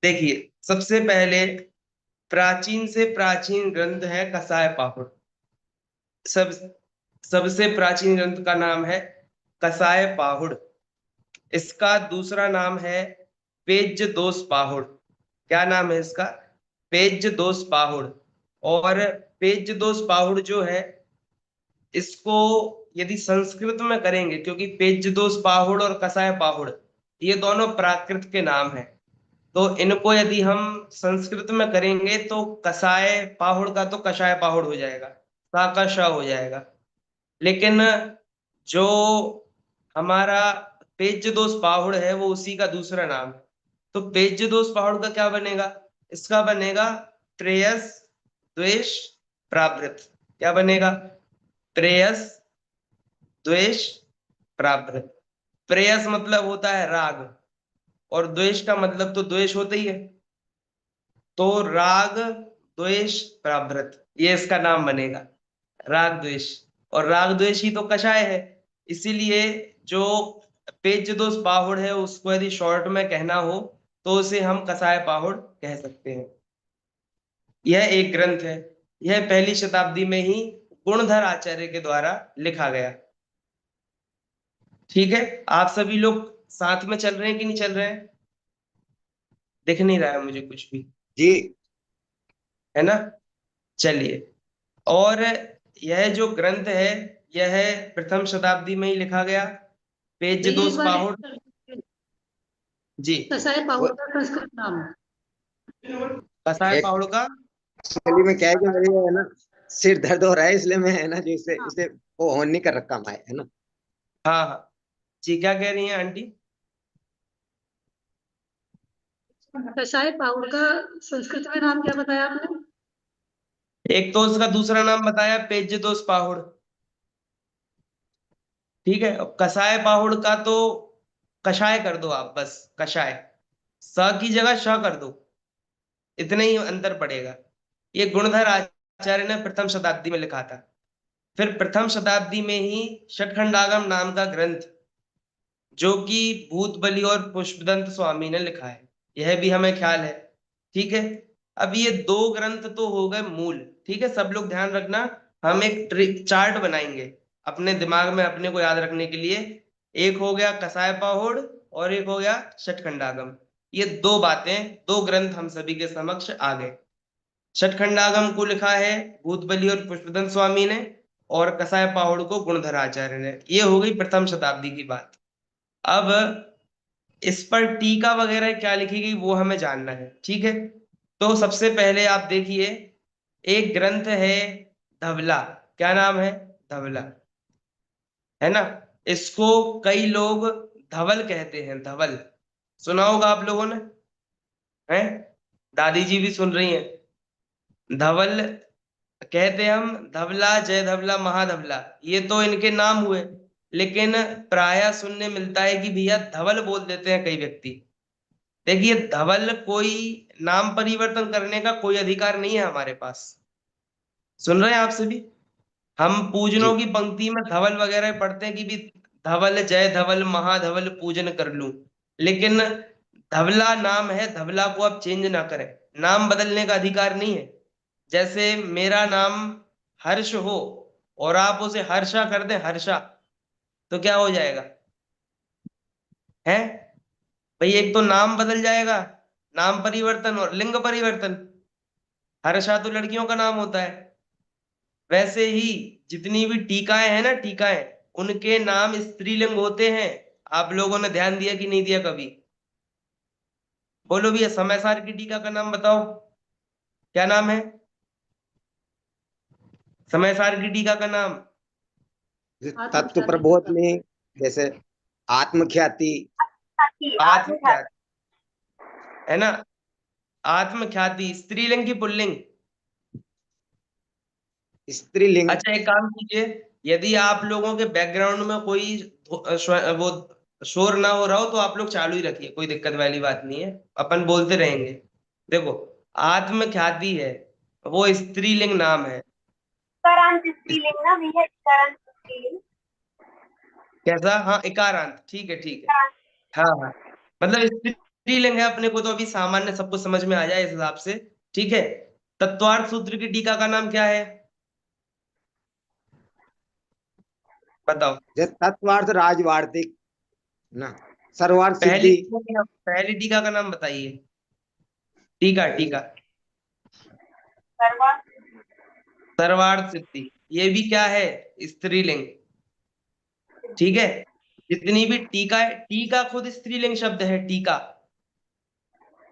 देखिए, सबसे पहले प्राचीन से प्राचीन ग्रंथ है कसाय पाहुड़। सब सबसे प्राचीन ग्रंथ का नाम है कसाय पाहुड़। इसका दूसरा नाम है पेज्य दोष पाहुड़। क्या नाम है इसका? पेज्य दोष पाहुड़। और पेज्य दोष पाहुड़ जो है, इसको यदि संस्कृत में करेंगे, क्योंकि पेज्य दोष पाहुड़ और कसाय पाहुड़ ये दोनों प्राकृत के नाम हैं, तो इनको यदि हम संस्कृत में करेंगे तो कसाय पाहुड़ का तो कषाय पाहुड़ हो जाएगा, सा का श हो जाएगा। लेकिन जो हमारा पेज्य दोष पाहुड़ है वो उसी का दूसरा नाम है। तो पेज्य दोष पहाड़ का क्या बनेगा? इसका बनेगा प्रेयस द्वेष प्रावृत। क्या बनेगा? प्रेयस द्वेष प्रावृत। प्रेयस मतलब होता है राग, और द्वेष का मतलब तो द्वेष होता ही है, तो राग द्वेष प्रावृत ये इसका नाम बनेगा, राग द्वेष। और राग द्वेष ही तो कषाय है, इसीलिए जो पेज्य दोष पाहुड़ है उसको यदि शॉर्ट में कहना हो तो उसे हम कसाय पाहुड़ कह सकते हैं। यह एक ग्रंथ है। यह पहली शताब्दी में ही गुणधर आचार्य के द्वारा लिखा गया। ठीक है, आप सभी लोग साथ में चल रहे हैं कि नहीं चल रहे हैं? दिख नहीं रहा है मुझे कुछ भी, जी। है ना? चलिए। और यह जो ग्रंथ है, यह प्रथम शताब्दी में ही लिखा गया। पेज भैया एक दोष बार पाहुड़। जी। कसाई वो पाहुड़ का संस्कृत नाम है। कसाय पाहुड़ का। एक्चुअली में क्या है कि मेरे है ना सिर दर्द हो रहा है, इसलिए मैं है ना जो इसे हाँ, इसे वो ऑन नहीं कर रखा मैं, है ना। हाँ हाँ। जी, क्या कह रही हैं आंटी? कसाई पाहुड़ का संस्कृत में नाम क्या बताया आपने? एक तो उसका दूसरा नाम बताया पेज दोष पाहुड़। ठीक है, अब कसाय पाहुड़ का तो कषाय कर दो आप, बस कषाय। स की जगह श कर दो, इतने ही अंतर पड़ेगा। ये गुणधर आचार्य ने प्रथम शताब्दी में लिखा था। फिर प्रथम शताब्दी में ही षटखंडागम नाम का ग्रंथ, जो कि भूत बलि और पुष्पदंत स्वामी ने लिखा है, यह भी हमें ख्याल है। ठीक है, अब ये दो ग्रंथ तो हो गए मूल। ठीक है, सब लोग ध्यान रखना। हम एक ट्रिक चार्ट बनाएंगे अपने दिमाग में अपने को याद रखने के लिए। एक हो गया कसाय पाहुड़ और एक हो गया षटखंडागम। ये दो बातें, दो ग्रंथ हम सभी के समक्ष आ गए। षटखंडागम को लिखा है भूतबली और पुष्पदंत स्वामी ने, और कसाय पाहुड़ को गुणधर आचार्य ने। ये हो गई प्रथम शताब्दी की बात। अब इस पर टीका वगैरह क्या लिखी गई वो हमें जानना है। ठीक है, तो सबसे पहले आप देखिए, एक ग्रंथ है धवला। क्या नाम है? धवला, है ना? इसको कई लोग धवल कहते हैं, धवल। सुना होगा आप लोगों ने, है? दादी जी भी सुन रही हैं। धवल कहते हैं हम, धवला, जय धवला, महाधवला, ये तो इनके नाम हुए। लेकिन प्राय सुनने मिलता है कि भैया धवल बोल देते हैं कई व्यक्ति। देखिए, धवल कोई नाम परिवर्तन करने का कोई अधिकार नहीं है हमारे पास। सुन रहे हैं आप सभी? हम पूजनों जी की पंक्ति में धवल वगैरह पढ़ते हैं कि भी धवल, जय धवल, महाधवल पूजन कर लूं। लेकिन धवला नाम है, धवला को आप चेंज ना करें। नाम बदलने का अधिकार नहीं है। जैसे मेरा नाम हर्ष हो और आप उसे हर्षा कर दें, हर्षा, तो क्या हो जाएगा? है भाई, एक तो नाम बदल जाएगा, नाम परिवर्तन और लिंग परिवर्तन। हर्षा तो लड़कियों का नाम होता है। वैसे ही जितनी भी टीकाएं हैं ना, टीकाएं, उनके नाम स्त्रीलिंग होते हैं। आप लोगों ने ध्यान दिया कि नहीं दिया कभी? बोलो भैया, समय सार की टीका का नाम बताओ, क्या नाम है समय सार की टीका का नाम? तत्व आत्मख्याति। प्रबोध में जैसे आत्मख्याति। आत्मख्याति, है ना? आत्मख्याति स्त्रीलिंग की पुल्लिंग? स्त्रीलिंग। अच्छा, एक काम कीजिए, यदि आप लोगों के बैकग्राउंड में कोई वो शोर ना हो रहा हो तो आप लोग चालू ही रखिए, कोई दिक्कत वाली बात नहीं है, अपन बोलते रहेंगे। देखो, आत्मख्याति है, वो स्त्रीलिंग नाम है। करांत इस- स्त्रीलिंग ना भैया, करांत स्त्रीलिंग। कैसा? हाँ, इकारांत, ठीक है ठीक है। करांत। हाँ हाँ, मतलब स्त्रीलिंग है, अपने को तो अभी सामान्य सबको समझ में आ जाए इस हिसाब से, ठीक है। तत्वार्थ सूत्र की टीका का नाम क्या है, बताओ। जो तत्वार्थ राजवार्तिक ना, सर्वार्थ पहली सिद्धि। पहली टीका का नाम बताइए, टीका टीका। सर्वा सर्वार्थ सिद्धि, ये भी क्या है, स्त्रीलिंग, ठीक है। जितनी भी टीका है, टीका खुद स्त्रीलिंग शब्द है, टीका।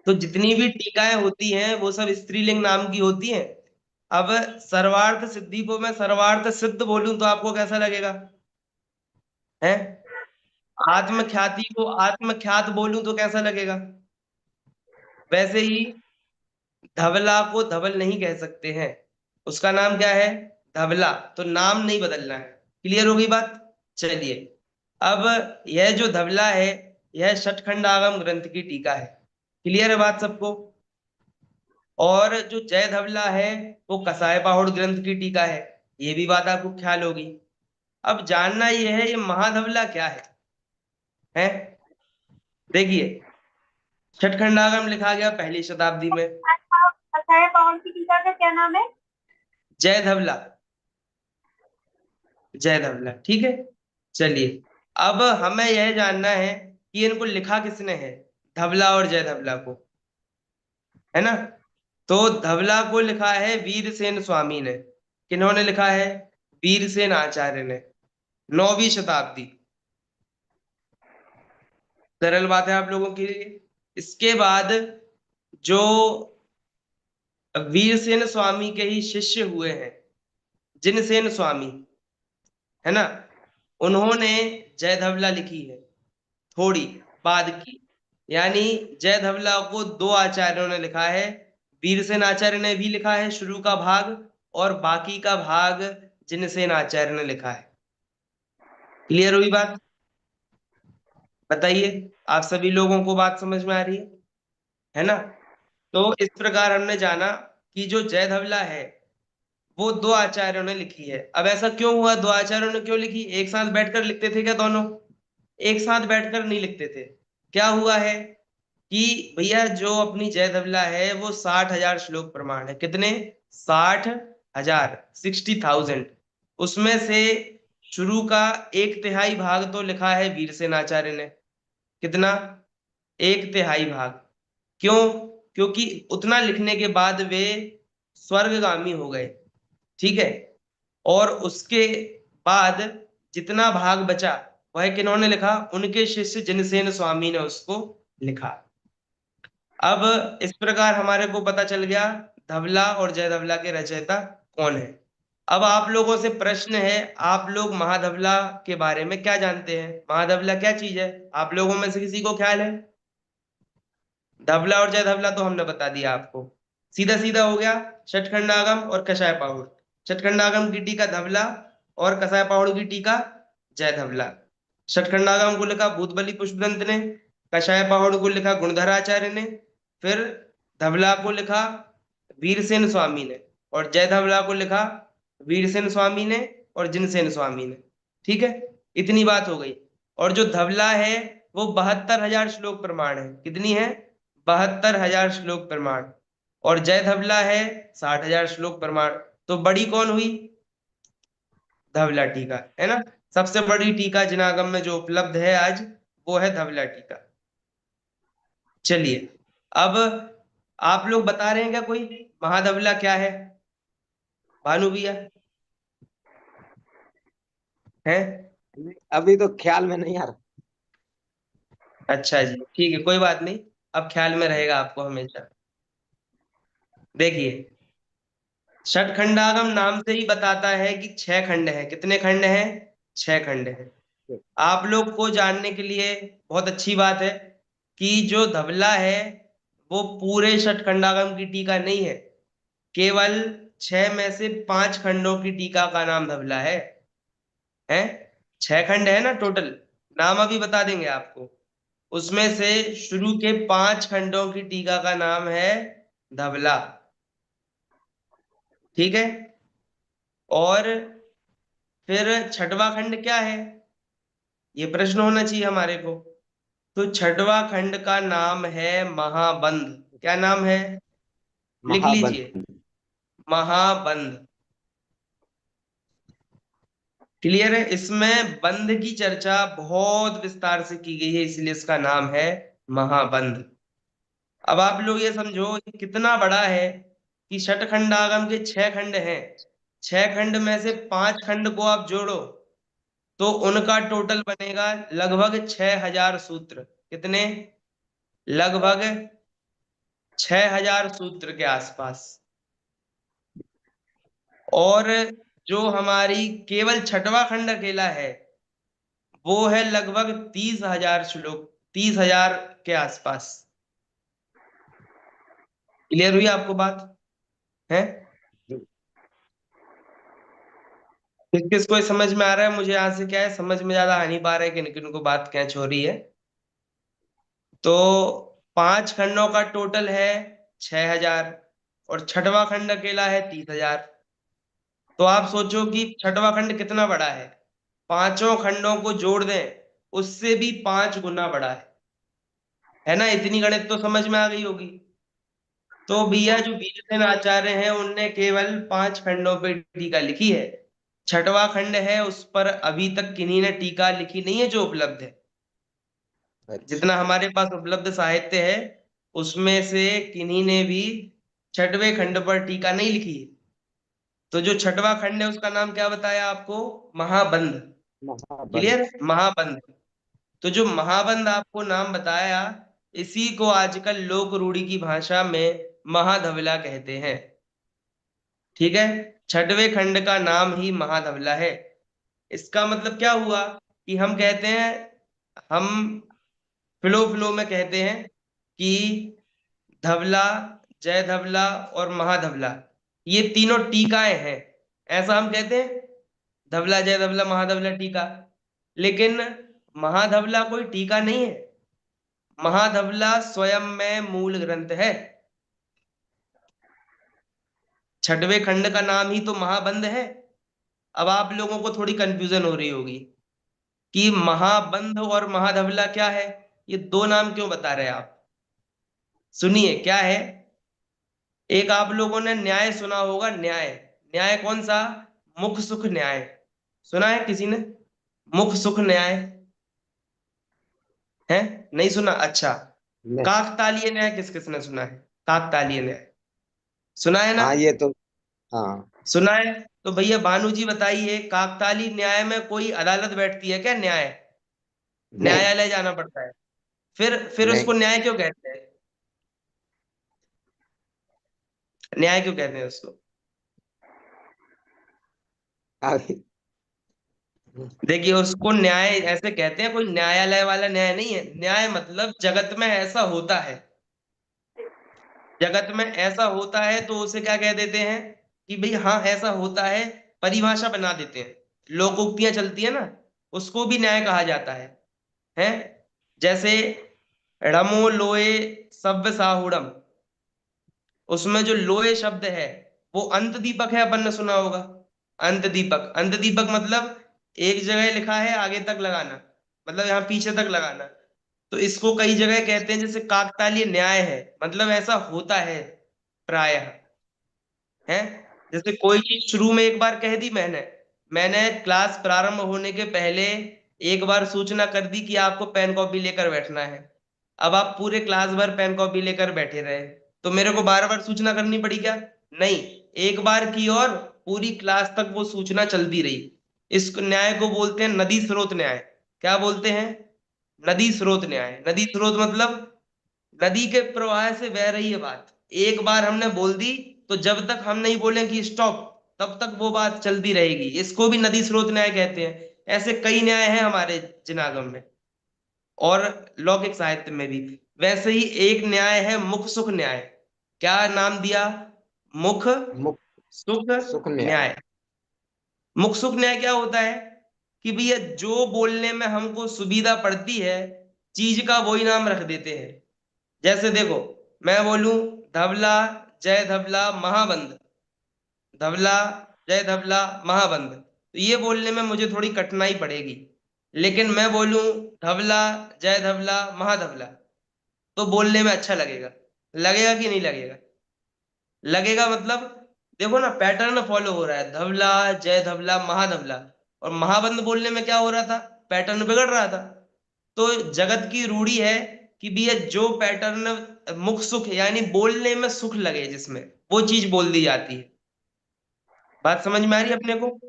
तो जितनी भी टीकाएं होती हैं वो सब स्त्रीलिंग नाम की होती हैं। अब सर्वार्थ सिद्धि को मैं सर्वार्थ सिद्ध बोलूं तो आपको कैसा लगेगा, है। आत्मख्याति को आत्मख्यात बोलूं तो कैसा लगेगा। वैसे ही धवला को धवल नहीं कह सकते हैं, उसका नाम क्या है, धवला, तो नाम नहीं बदलना है। क्लियर हो गई बात। चलिए, अब यह जो धवला है, यह षटखंड आगम ग्रंथ की टीका है। क्लियर है बात सबको। और जो जय धवला है वो कसाय बाहुड़ ग्रंथ की टीका है, ये भी बात आपको ख्याल होगी। अब जानना ये है, ये महाधवला क्या है। देखिए, छठखंडागम लिखा गया पहली शताब्दी में, कसाय पाउंड की टीका का क्या नाम है? जय धवला, जय धवला, ठीक है। चलिए, अब हमें यह जानना है कि इनको लिखा किसने है, धवला और जय धवला को, है ना। तो धवला को लिखा है वीरसेन स्वामी ने। किन्होंने लिखा है, वीरसेन आचार्य ने, 9वीं शताब्दी। सरल बात है आप लोगों के लिए। इसके बाद जो वीरसेन स्वामी के ही शिष्य हुए हैं, जिनसेन स्वामी, है ना, उन्होंने जय धवला लिखी है, थोड़ी बाद की। यानी जय धवला को दो आचार्यों ने लिखा है, वीरसेन आचार्य ने भी लिखा है शुरू का भाग, और बाकी का भाग जिनसेन आचार्य ने लिखा है। क्लियर हुई बात। बताइए, आप सभी लोगों को बात समझ में आ रही है ना। तो इस प्रकार हमने जाना कि जो जय धवला है वो दो आचार्यों ने लिखी है। अब ऐसा क्यों हुआ, दो आचार्यों ने क्यों लिखी, एक साथ बैठकर लिखते थे क्या दोनों, एक साथ बैठकर नहीं लिखते थे। क्या हुआ है कि भैया जो अपनी जय धवला है वो 60,000 श्लोक प्रमाण है। कितने, 60,000, 60,000। उसमें से शुरू का 1/3 भाग तो लिखा है वीरसेन आचार्य ने। कितना, 1/3 भाग। क्यों, क्योंकि उतना लिखने के बाद वे स्वर्गगामी हो गए, ठीक है। और उसके बाद जितना भाग बचा वह किन्होंने लिखा, उनके शिष्य जिनसेन स्वामी ने उसको लिखा। अब इस प्रकार हमारे को पता चल गया धवला और जय धवला के रचयिता कौन है। अब आप लोगों से प्रश्न है, आप लोग महाधवला के बारे में क्या जानते हैं, महाधवला क्या चीज है, आप लोगों में से किसी को ख्याल है। धवला और जय धवला तो हमने बता दिया आपको, सीधा सीधा हो गया। षटखंडागम और कषाय पाहुड़, षटखंडागम की टीका धवला और कषाय पाहुड़ की टीका जय धवला। षटखंडागम को लिखा भूतबली पुष्पदंत ने, कषाय पाहुड़ को लिखा गुणधराचार्य ने, फिर धवला को लिखा वीरसेन स्वामी ने, और जय धवला को लिखा वीरसेन स्वामी ने और जिनसेन स्वामी ने, ठीक है। इतनी बात हो गई। और जो धवला है वो 72,000 श्लोक प्रमाण है। कितनी है, 72,000 श्लोक प्रमाण। और जय धवला है 60,000 श्लोक प्रमाण। तो बड़ी कौन हुई, धवला टीका, है ना। सबसे बड़ी टीका जिनागम में जो उपलब्ध है आज, वो है धवला टीका। चलिए, अब आप लोग बता रहे हैं क्या कोई, महाधवला क्या है, भानु भैया है। अभी तो ख्याल में नहीं आ रहा। अच्छा जी, ठीक है, कोई बात नहीं, अब ख्याल में रहेगा आपको हमेशा। देखिए, षटखंडागम नाम से ही बताता है कि 6 खंड है। कितने खंड हैं, 6 खंड है। आप लोग को जानने के लिए बहुत अच्छी बात है कि जो धवला है वो पूरे षटखंडागम की टीका नहीं है, केवल 6 में से 5 खंडों की टीका का नाम धवला है। 6 खंड है ना टोटल, नाम अभी बता देंगे आपको। उसमें से शुरू के 5 खंडों की टीका का नाम है धवला, ठीक है। और फिर छठवां खंड क्या है, ये प्रश्न होना चाहिए हमारे को। तो छठवां खंड का नाम है महाबंध। क्या नाम है? लिख लीजिए, महाबंध। महाबंध। क्लियर है? इसमें बंध की चर्चा बहुत विस्तार से की गई है, इसलिए इसका नाम है महाबंध। अब आप लोग ये समझो ये कितना बड़ा है कि षटखंडागम के 6 खंड हैं। 6 खंड में से 5 खंड को आप जोड़ो तो उनका टोटल बनेगा लगभग 6000 सूत्र। कितने? लगभग 6000 सूत्र के आसपास। और जो हमारी केवल छठवां खंड अकेला है वो है लगभग 30,000 श्लोक, 30,000 के आसपास। क्लियर हुई आपको बात है? किस किस को समझ में आ रहा है? मुझे यहाँ से क्या है, समझ में ज्यादा आ नहीं पा रहा है कि किन को बात कैच हो रही है। तो 5 खंडों का टोटल है 6000 और छठवां खंड अकेला है 30,000। तो आप सोचो कि छठवां खंड कितना बड़ा है। पांचों खंडों को जोड़ दें उससे भी 5 गुना बड़ा है ना? इतनी गणित तो समझ में आ गई होगी। तो भैया जो बीजसेन आचार्य हैं उनने केवल 5 खंडों पे टीका लिखी है। छठवां खंड है उस पर अभी तक किन्हीं ने टीका लिखी नहीं है जो उपलब्ध है। अच्छा। जितना हमारे पास उपलब्ध साहित्य है उसमें से किन्हीं ने भी छठवें खंड पर टीका नहीं लिखी है। तो जो छठवां खंड है उसका नाम क्या बताया आपको? महाबंध। महाबंध। क्लियर? महाबंध। तो जो महाबंध आपको नाम बताया इसी को आजकल लोक रूढ़ी की भाषा में महाधवला कहते हैं। ठीक है? छठवें खंड का नाम ही महाधवला है। इसका मतलब क्या हुआ कि हम कहते हैं, हम फ्लो फ्लो में कहते हैं कि धवला, जय धवला और महाधवला ये तीनों टीकाएं हैं। ऐसा हम कहते हैं, धवला जय धवला महाधवला टीका। लेकिन महाधवला कोई टीका नहीं है। महाधवला स्वयं में मूल ग्रंथ है। छठवें खंड का नाम ही तो महाबंध है। अब आप लोगों को थोड़ी कंफ्यूजन हो रही होगी कि महाबंध और महाधवला क्या है, ये दो नाम क्यों बता रहे हैं आप? सुनिए क्या है। एक आप लोगों ने न्याय सुना होगा, न्याय। न्याय कौन सा? मुख सुख न्याय। सुना है किसी ने? मुख सुख न्याय है? नहीं सुना? अच्छा। नहीं। काकतालीय न्याय किस किसने सुना है? काकतालीय न्याय सुना है ना? हाँ ये तो। हाँ। सुना है? तो भैया भानु जी बताइए, काकतालीय न्याय में कोई अदालत बैठती है क्या? न्याय नहीं। न्यायालय जाना पड़ता है। फिर नहीं। उसको न्याय क्यों कहते हैं? न्याय क्यों कहते हैं उसको? अभी। देखिए उसको न्याय ऐसे कहते हैं, कोई न्यायालय वाला न्याय नहीं है। न्याय मतलब जगत में ऐसा होता है, जगत में ऐसा होता है तो उसे क्या कह देते हैं कि भाई हाँ ऐसा होता है, परिभाषा बना देते हैं। लोकोक्तियां चलती है ना, उसको भी न्याय कहा जाता है? जैसे ड़मो लोए सव्य साहुड़म, उसमें जो लोए शब्द है वो अंत दीपक है, अपन ने सुना होगा। अंत दीपक, अंत दीपक मतलब एक जगह लिखा है आगे तक लगाना, मतलब यहाँ पीछे तक लगाना। तो इसको कई जगह कहते हैं, जैसे काकतालीय न्याय है मतलब ऐसा होता है प्रायः। है? जैसे कोई चीज शुरू में एक बार कह दी मैंने, मैंने क्लास प्रारंभ होने के पहले एक बार सूचना कर दी कि आपको पेन कॉपी लेकर बैठना है। अब आप पूरे क्लास भर पेन कॉपी लेकर बैठे रहे, तो मेरे को बार बार सूचना करनी पड़ी क्या? नहीं, एक बार की और पूरी क्लास तक वो सूचना चलती रही। इस न्याय को बोलते हैं नदी स्रोत न्याय। क्या बोलते हैं? नदी स्रोत न्याय। नदी स्रोत मतलब नदी के प्रवाह से बह रही है बात, एक बार हमने बोल दी तो जब तक हम नहीं बोले कि स्टॉप तब तक वो बात चलती रहेगी। इसको भी नदी स्रोत न्याय कहते हैं। ऐसे कई न्याय हैं हमारे जिनागम में और लौकिक साहित्य में भी। वैसे ही एक न्याय है मुख सुख न्याय। क्या नाम दिया? मुख मुख सुख सुख न्याय। न्याय। मुख सुख न्याय क्या होता है कि भैया जो बोलने में हमको सुविधा पड़ती है चीज का वही नाम रख देते हैं। जैसे देखो, मैं बोलूं धवला जय धवला महाबंध, धवला जय धवला महाबंध, तो ये बोलने में मुझे थोड़ी कठिनाई पड़ेगी। लेकिन मैं बोलूं धवला, जय धवला, महाधवला, तो बोलने में अच्छा लगेगा। लगेगा कि नहीं लगेगा? लगेगा मतलब, देखो ना पैटर्न फॉलो हो रहा है, धवला, जय धवला, महाधवला। और महाबंद बोलने में क्या हो रहा था? पैटर्न बिगड़ रहा था। तो जगत की रूढ़ी है कि भैया जो पैटर्न मुख सुख यानी बोलने में सुख लगे जिसमें, वो चीज बोल दी जाती है। बात समझ में आ रही है अपने को?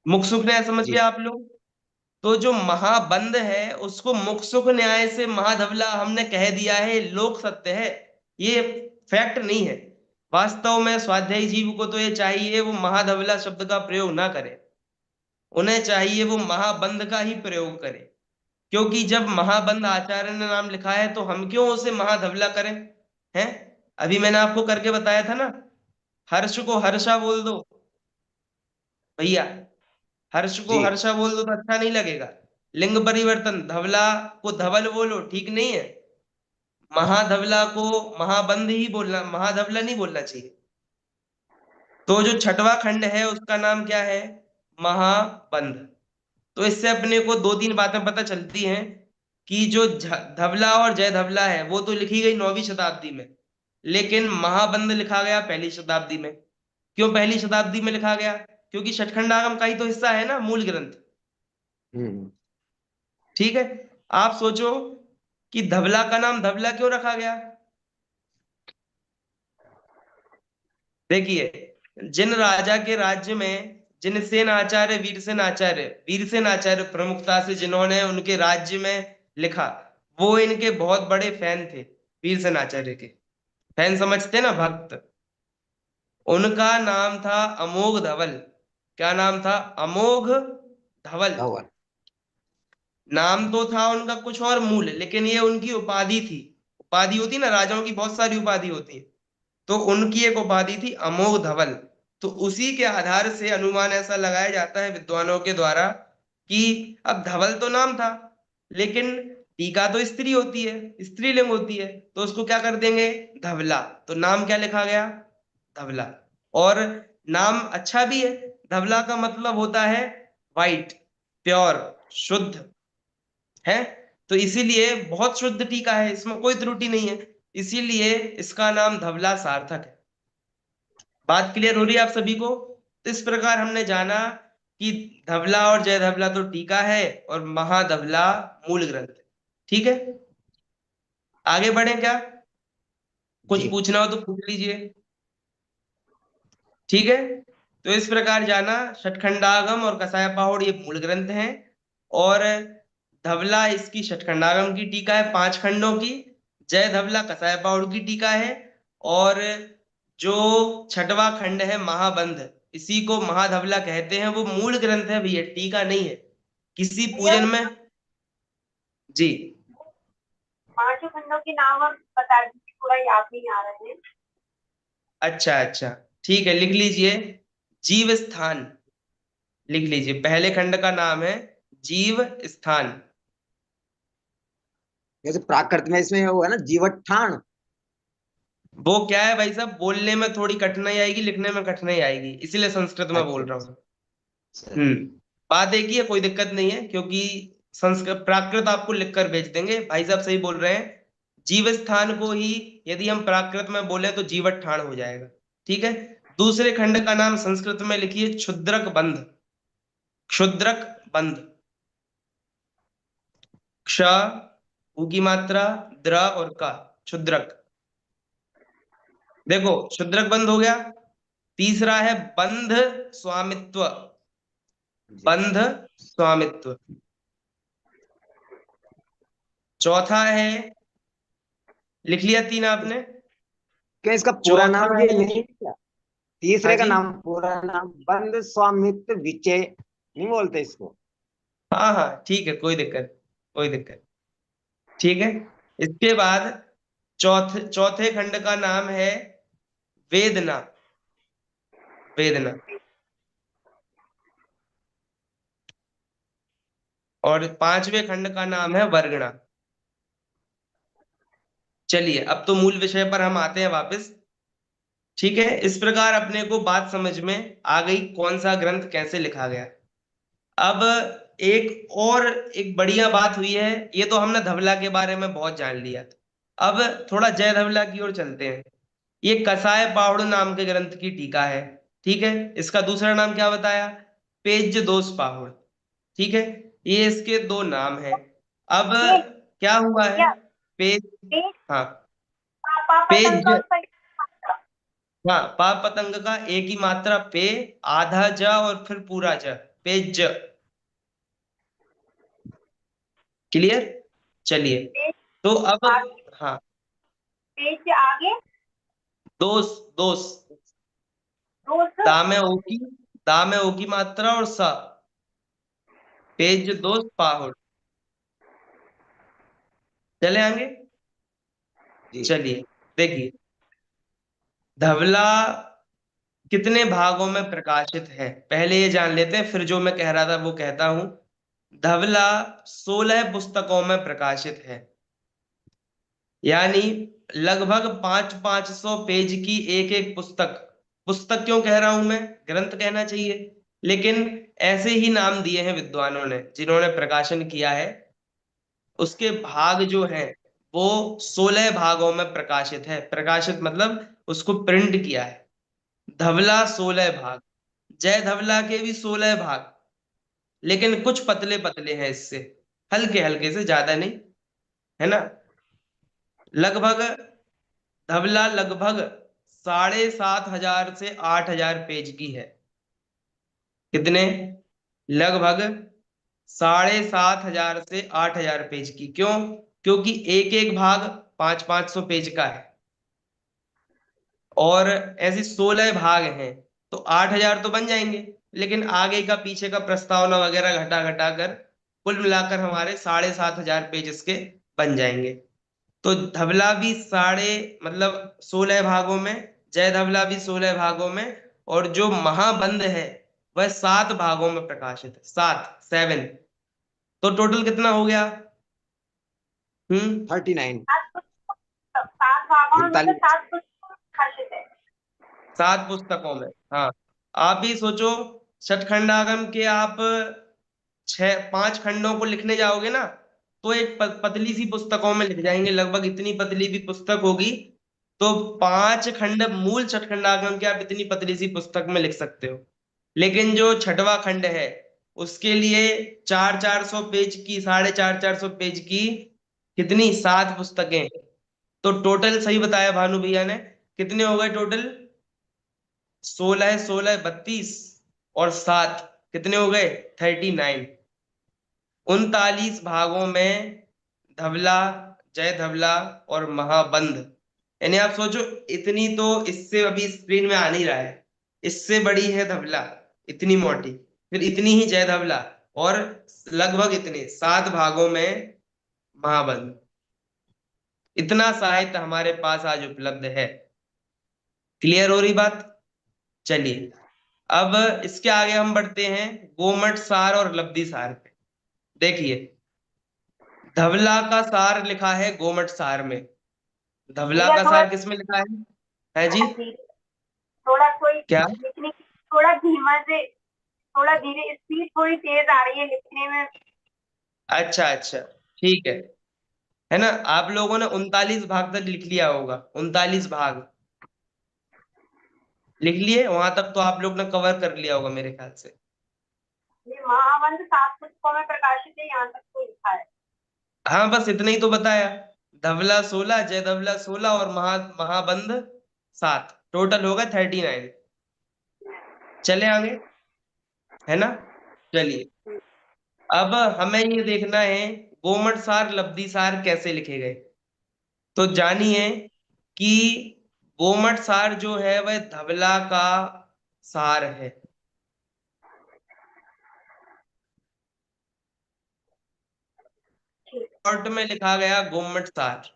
मुख सुख न्याय समझ जी लिया आप लोग? तो जो महाबंद है उसको मुख सुख न्याय से महाधवला हमने कह दिया है, लोक सत्य है, ये फैक्ट नहीं है। वास्तव में स्वाध्यायी जीव को तो ये चाहिए वो महाधवला शब्द का प्रयोग ना करे, उन्हें चाहिए वो महाबंद का ही प्रयोग करे। क्योंकि जब महाबंद आचार्य ने नाम लिखा है तो हम क्यों उसे महाधवला करें? हैं? अभी मैंने आपको करके बताया था ना, हर्ष को हर्षा बोल दो भैया, हर्ष को जी हर्षा बोल दो तो अच्छा नहीं लगेगा। लिंग परिवर्तन, धवला को धवल बोलो, ठीक नहीं है। महाधवला को महाबंद ही बोलना, महाधवला नहीं बोलना चाहिए। तो जो छठवां खंड है उसका नाम क्या है? महाबंद। तो इससे अपने को दो तीन बातें पता चलती हैं कि जो धवला और जय धवला है वो तो लिखी गई 9वीं शताब्दी में, लेकिन महाबंद लिखा गया पहली शताब्दी में। क्यों पहली शताब्दी में लिखा गया? क्योंकि छठखंडागम का ही तो हिस्सा है ना मूल ग्रंथ। हम्म ठीक है। आप सोचो कि धवला का नाम धवला क्यों रखा गया? देखिए, जिन राजा के राज्य में जिन सेन आचार्य, वीरसेन आचार्य प्रमुखता से जिन्होंने उनके राज्य में लिखा, वो इनके बहुत बड़े फैन थे, वीरसेन आचार्य के। फैन समझते ना, भक्त। उनका नाम था अमोघ धवल। क्या नाम था? अमोघ धवल। धवल नाम तो था उनका कुछ और मूल, लेकिन ये उनकी उपाधि थी। उपाधि होती ना, राजाओं की बहुत सारी उपाधि होती है, तो उनकी एक उपाधि थी अमोघ धवल। तो उसी के आधार से अनुमान ऐसा लगाया जाता है विद्वानों के द्वारा कि अब धवल तो नाम था, लेकिन टीका तो स्त्री होती है, स्त्रीलिंग होती है, तो उसको क्या कर देंगे? धवला। तो नाम क्या लिखा गया? धवला। और नाम अच्छा भी है, धवला का मतलब होता है वाइट, प्योर, शुद्ध है। तो इसीलिए बहुत शुद्ध टीका है, इसमें कोई त्रुटि नहीं है, इसीलिए इसका नाम धवला सार्थक है। बात क्लियर हो रही है आप सभी को? तो इस प्रकार हमने जाना कि धवला और जय धवला तो टीका है और महाधवला मूल ग्रंथ है। ठीक है, आगे बढ़े क्या? कुछ जी पूछना हो तो पूछ लीजिए। ठीक है, तो इस प्रकार जाना षटखंडागम और कसाय पाहुड़ ये मूल ग्रंथ हैं, और धवला इसकी षटखंडागम की टीका है 5 खंडों की, जय धवला कसाय पाहुड़ की टीका है, और जो छठवां खंड है महाबंध, इसी को महाधवला कहते हैं, वो मूल ग्रंथ है भैया, टीका नहीं है। किसी भैया पूजन में जी, 5 खंडों के नाम आप बता दीजिए, थोड़ा याद नहीं आ रहे हैं। अच्छा अच्छा, ठीक है, लिख लीजिए। जीव स्थान लिख लीजिए, पहले खंड का नाम है जीव स्थान। जैसे प्राकृत में इसमें वो है ना जीवठान। वो क्या है भाई साहब, बोलने में थोड़ी कठिनाई आएगी, लिखने में कठिनाई आएगी, इसीलिए संस्कृत में अच्छा बोल रहा हूँ। चलिए बात एक ही है, कोई दिक्कत नहीं है, क्योंकि संस्कृत प्राकृत आपको लिखकर भेज देंगे। भाई साहब सही बोल रहे हैं, जीव स्थान को ही यदि हम प्राकृत में बोले तो जीवट ठाण हो जाएगा। ठीक है। दूसरे खंड का नाम संस्कृत में लिखिए क्षुद्रक बंध। क्षुद्रक बंध, क्ष, उ की मात्रा, द्र और का, क्षुद्रक। देखो क्षुद्रक बंध हो गया। तीसरा है बंध स्वामित्व। जी बंध स्वामित्व। चौथा है, लिख लिया 3 आपने? क्या इसका पूरा चौथा नाम है, ये नहीं है क्या? हाँ तीसरे का जी, नाम पूरा नाम बंद स्वामित्व विचय नहीं बोलते इसको? हाँ हाँ ठीक है, कोई दिक्कत, कोई दिक्कत। ठीक है, इसके बाद चौथे चौथे खंड का नाम है वेदना। वेदना। और 5वें खंड का नाम है वर्गणा। चलिए अब तो मूल विषय पर हम आते हैं वापस। ठीक है, इस प्रकार अपने को बात समझ में आ गई कौन सा ग्रंथ कैसे लिखा गया। अब एक बढ़िया बात हुई है, ये तो हमने धवला के बारे में बहुत जान लिया। अब थोड़ा जय धवला की ओर चलते हैं। ये कसाय बावड़ नाम के ग्रंथ की टीका है, ठीक है। इसका दूसरा नाम क्या बताया? पेज दोष बाहुड़, ठीक है। ये इसके दो नाम हैं। अब ये क्या हुआ है? क्या पेज, पेज हाँ पापा पतंग पेज, का उसका क्या? हाँ पाप पतंग का एक ही मात्रा पे, आधा ज और फिर पूरा ज, पेज। क्लियर? चलिए, पेज तो अब आगे, हाँ, पेज से आगे दोष, दोष, दोस्त दा में ओ की मात्रा और सा, पेज दोष पाहुड़। चले आगे, जी चलिए देखिए, धवला कितने भागों में प्रकाशित है पहले ये जान लेते हैं, फिर जो मैं कह रहा था वो कहता हूं। धवला 16 पुस्तकों में प्रकाशित है, यानी लगभग 500-500 पेज की एक एक पुस्तक। पुस्तक क्यों कह रहा हूं मैं, ग्रंथ कहना चाहिए, लेकिन ऐसे ही नाम दिए हैं विद्वानों ने जिन्होंने प्रकाशन किया है। उसके भाग जो हैं वो 16 भागों में प्रकाशित है। प्रकाशित मतलब उसको प्रिंट किया है। धवला 16 भाग, जय धवला के भी 16 भाग, लेकिन कुछ पतले पतले हैं इससे, हल्के हल्के से, ज्यादा नहीं, है ना। लगभग धवला लगभग 7,500 से 8,000 पेज की है। कितने? लगभग 7,500 से 8,000 पेज की। क्यों? क्योंकि एक एक भाग 500-500 पेज का है, और ऐसे 16 भाग हैं, तो 8,000 तो बन जाएंगे, लेकिन आगे का पीछे का प्रस्तावना वगैरह घटा घटा कर कुल मिलाकर हमारे 7,500 पेज इसके बन जाएंगे। तो धवला भी मतलब 16 भागों में, जय धवला भी 16 भागों में, और जो महाबंध है वह 7 भागों में प्रकाशित है, 7। तो टोटल कितना हो गया? 39 सात भागों में मतलब 39। 7 पुस्तक प्रकाशित है। 7 पुस्तकों में, हाँ। आप ही सोचो, षटखंडागम के आप 5 खंडों को लिखने जाओगे ना, तो एक पतली सी पुस्तकों में लिख जाएंगे, लगभग इतनी पतली भी पुस्तक होगी, तो 5 खंड मूल षटखंडागम के आप इतनी पतली सी पुस्तक में लिख सकते हो। लेकिन जो छठवां खंड है उसके लिए 400-400 पेज की, 450-400 पेज की, कितनी, 7 पुस्तकें। तो टोटल सही बताया भानु भैया ने, कितने हो गए टोटल? 16-16 32, और 7 कितने हो गए? 39। 39 भागों में धवला, जय धवला और महाबंध, यानी आप सोचो, इतनी तो इससे अभी स्क्रीन में आ नहीं रहा है, इससे बड़ी है धवला, इतनी मोटी, फिर इतनी ही जय धवला, और लगभग इतने 7 भागों में महाबंध। इतना साहित्य हमारे पास आज उपलब्ध है। क्लियर हो रही बात? चलिए, अब इसके आगे हम बढ़ते हैं गोमट सार और लब्धि सार पे। देखिए, धवला का सार लिखा है गोमट सार में। धवला भैया का थोड़ा सार किसमें लिखा है जी? धीरे, थोड़ा कोई क्या? लिखने की थोड़ा धीमा से, थोड़ा धीरे, स्पीड थोड़ी तेज आ रही है लिखने में। अच्छा अच्छा, ठीक है ना। आप लोगों ने 39 भाग तक लिख लिया होगा, 39 भाग लिख लिए, वहां तक तो आप लोग ने कवर कर लिया होगा मेरे ख्याल से। ये महावंश 7 पुस्तकों में प्रकाशित है, यहाँ तक तो लिखा है। हाँ, बस इतना ही तो बताया। धवला 16, जय धवला 16, और महाबंध 7, टोटल होगा 39। चले आगे, है ना। चलिए, अब हमें ये देखना है गोमट सार लब्धि सार कैसे लिखे गए। तो जानिए कि गोमट सार जो है वह धवला का सार है। शॉर्ट में लिखा गया गोमट सार,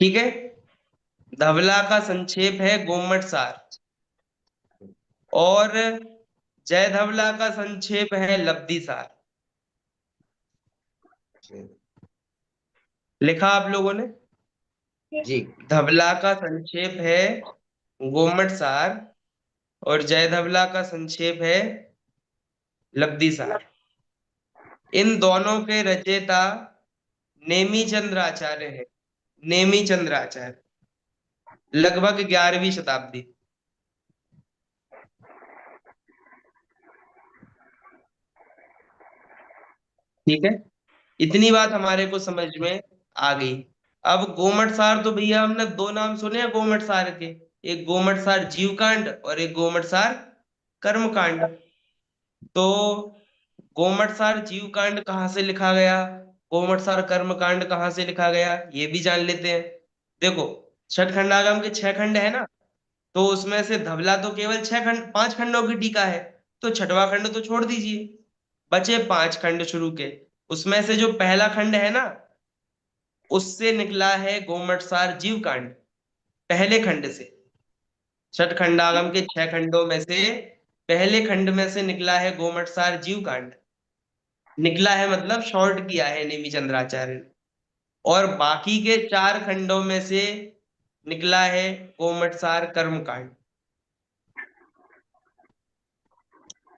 ठीक है। धवला का संक्षेप है गोमट सार, और जय धवला का संक्षेप है लब्धि सार। लिखा आप लोगों ने? जी धवला का संक्षेप है गोमट सार, और जय धवला का संक्षेप है लब्धि सार। इन दोनों के रचयिता नेमी चंद्र आचार्य है। नेमी चंद्र आचार्य, लगभग 11वीं शताब्दी। ठीक है, इतनी बात हमारे को समझ में आ गई। अब गोमट सार तो भैया हमने दो नाम सुने हैं गोमट सार के, एक गोमट सार जीव कांड और एक गोमट सार कर्म कांड। तो गोमट सार जीव कांड कहाँ से लिखा गया, गोमट सार कर्म कांड कहाँ से लिखा गया, ये भी जान लेते हैं। देखो, छठ खंडागम के 6 खंड है ना, तो उसमें से धवला तो केवल 5 खंडों की टीका है, तो छठवां खंड तो छोड़ दीजिए, बचे 5 खंड शुरू के। उसमें से जो पहला खंड है ना, उससे निकला है गोमट सार जीव कांड, पहले खंड से। छठ खंडागम के 6 खंडों में से पहले खंड में से निकला है गोमट सार जीव कांड। निकला है मतलब शॉर्ट किया है नेमी चंद्राचार्य ने। और बाकी के 4 खंडों में से निकला है गोमट सार कर्म कांड।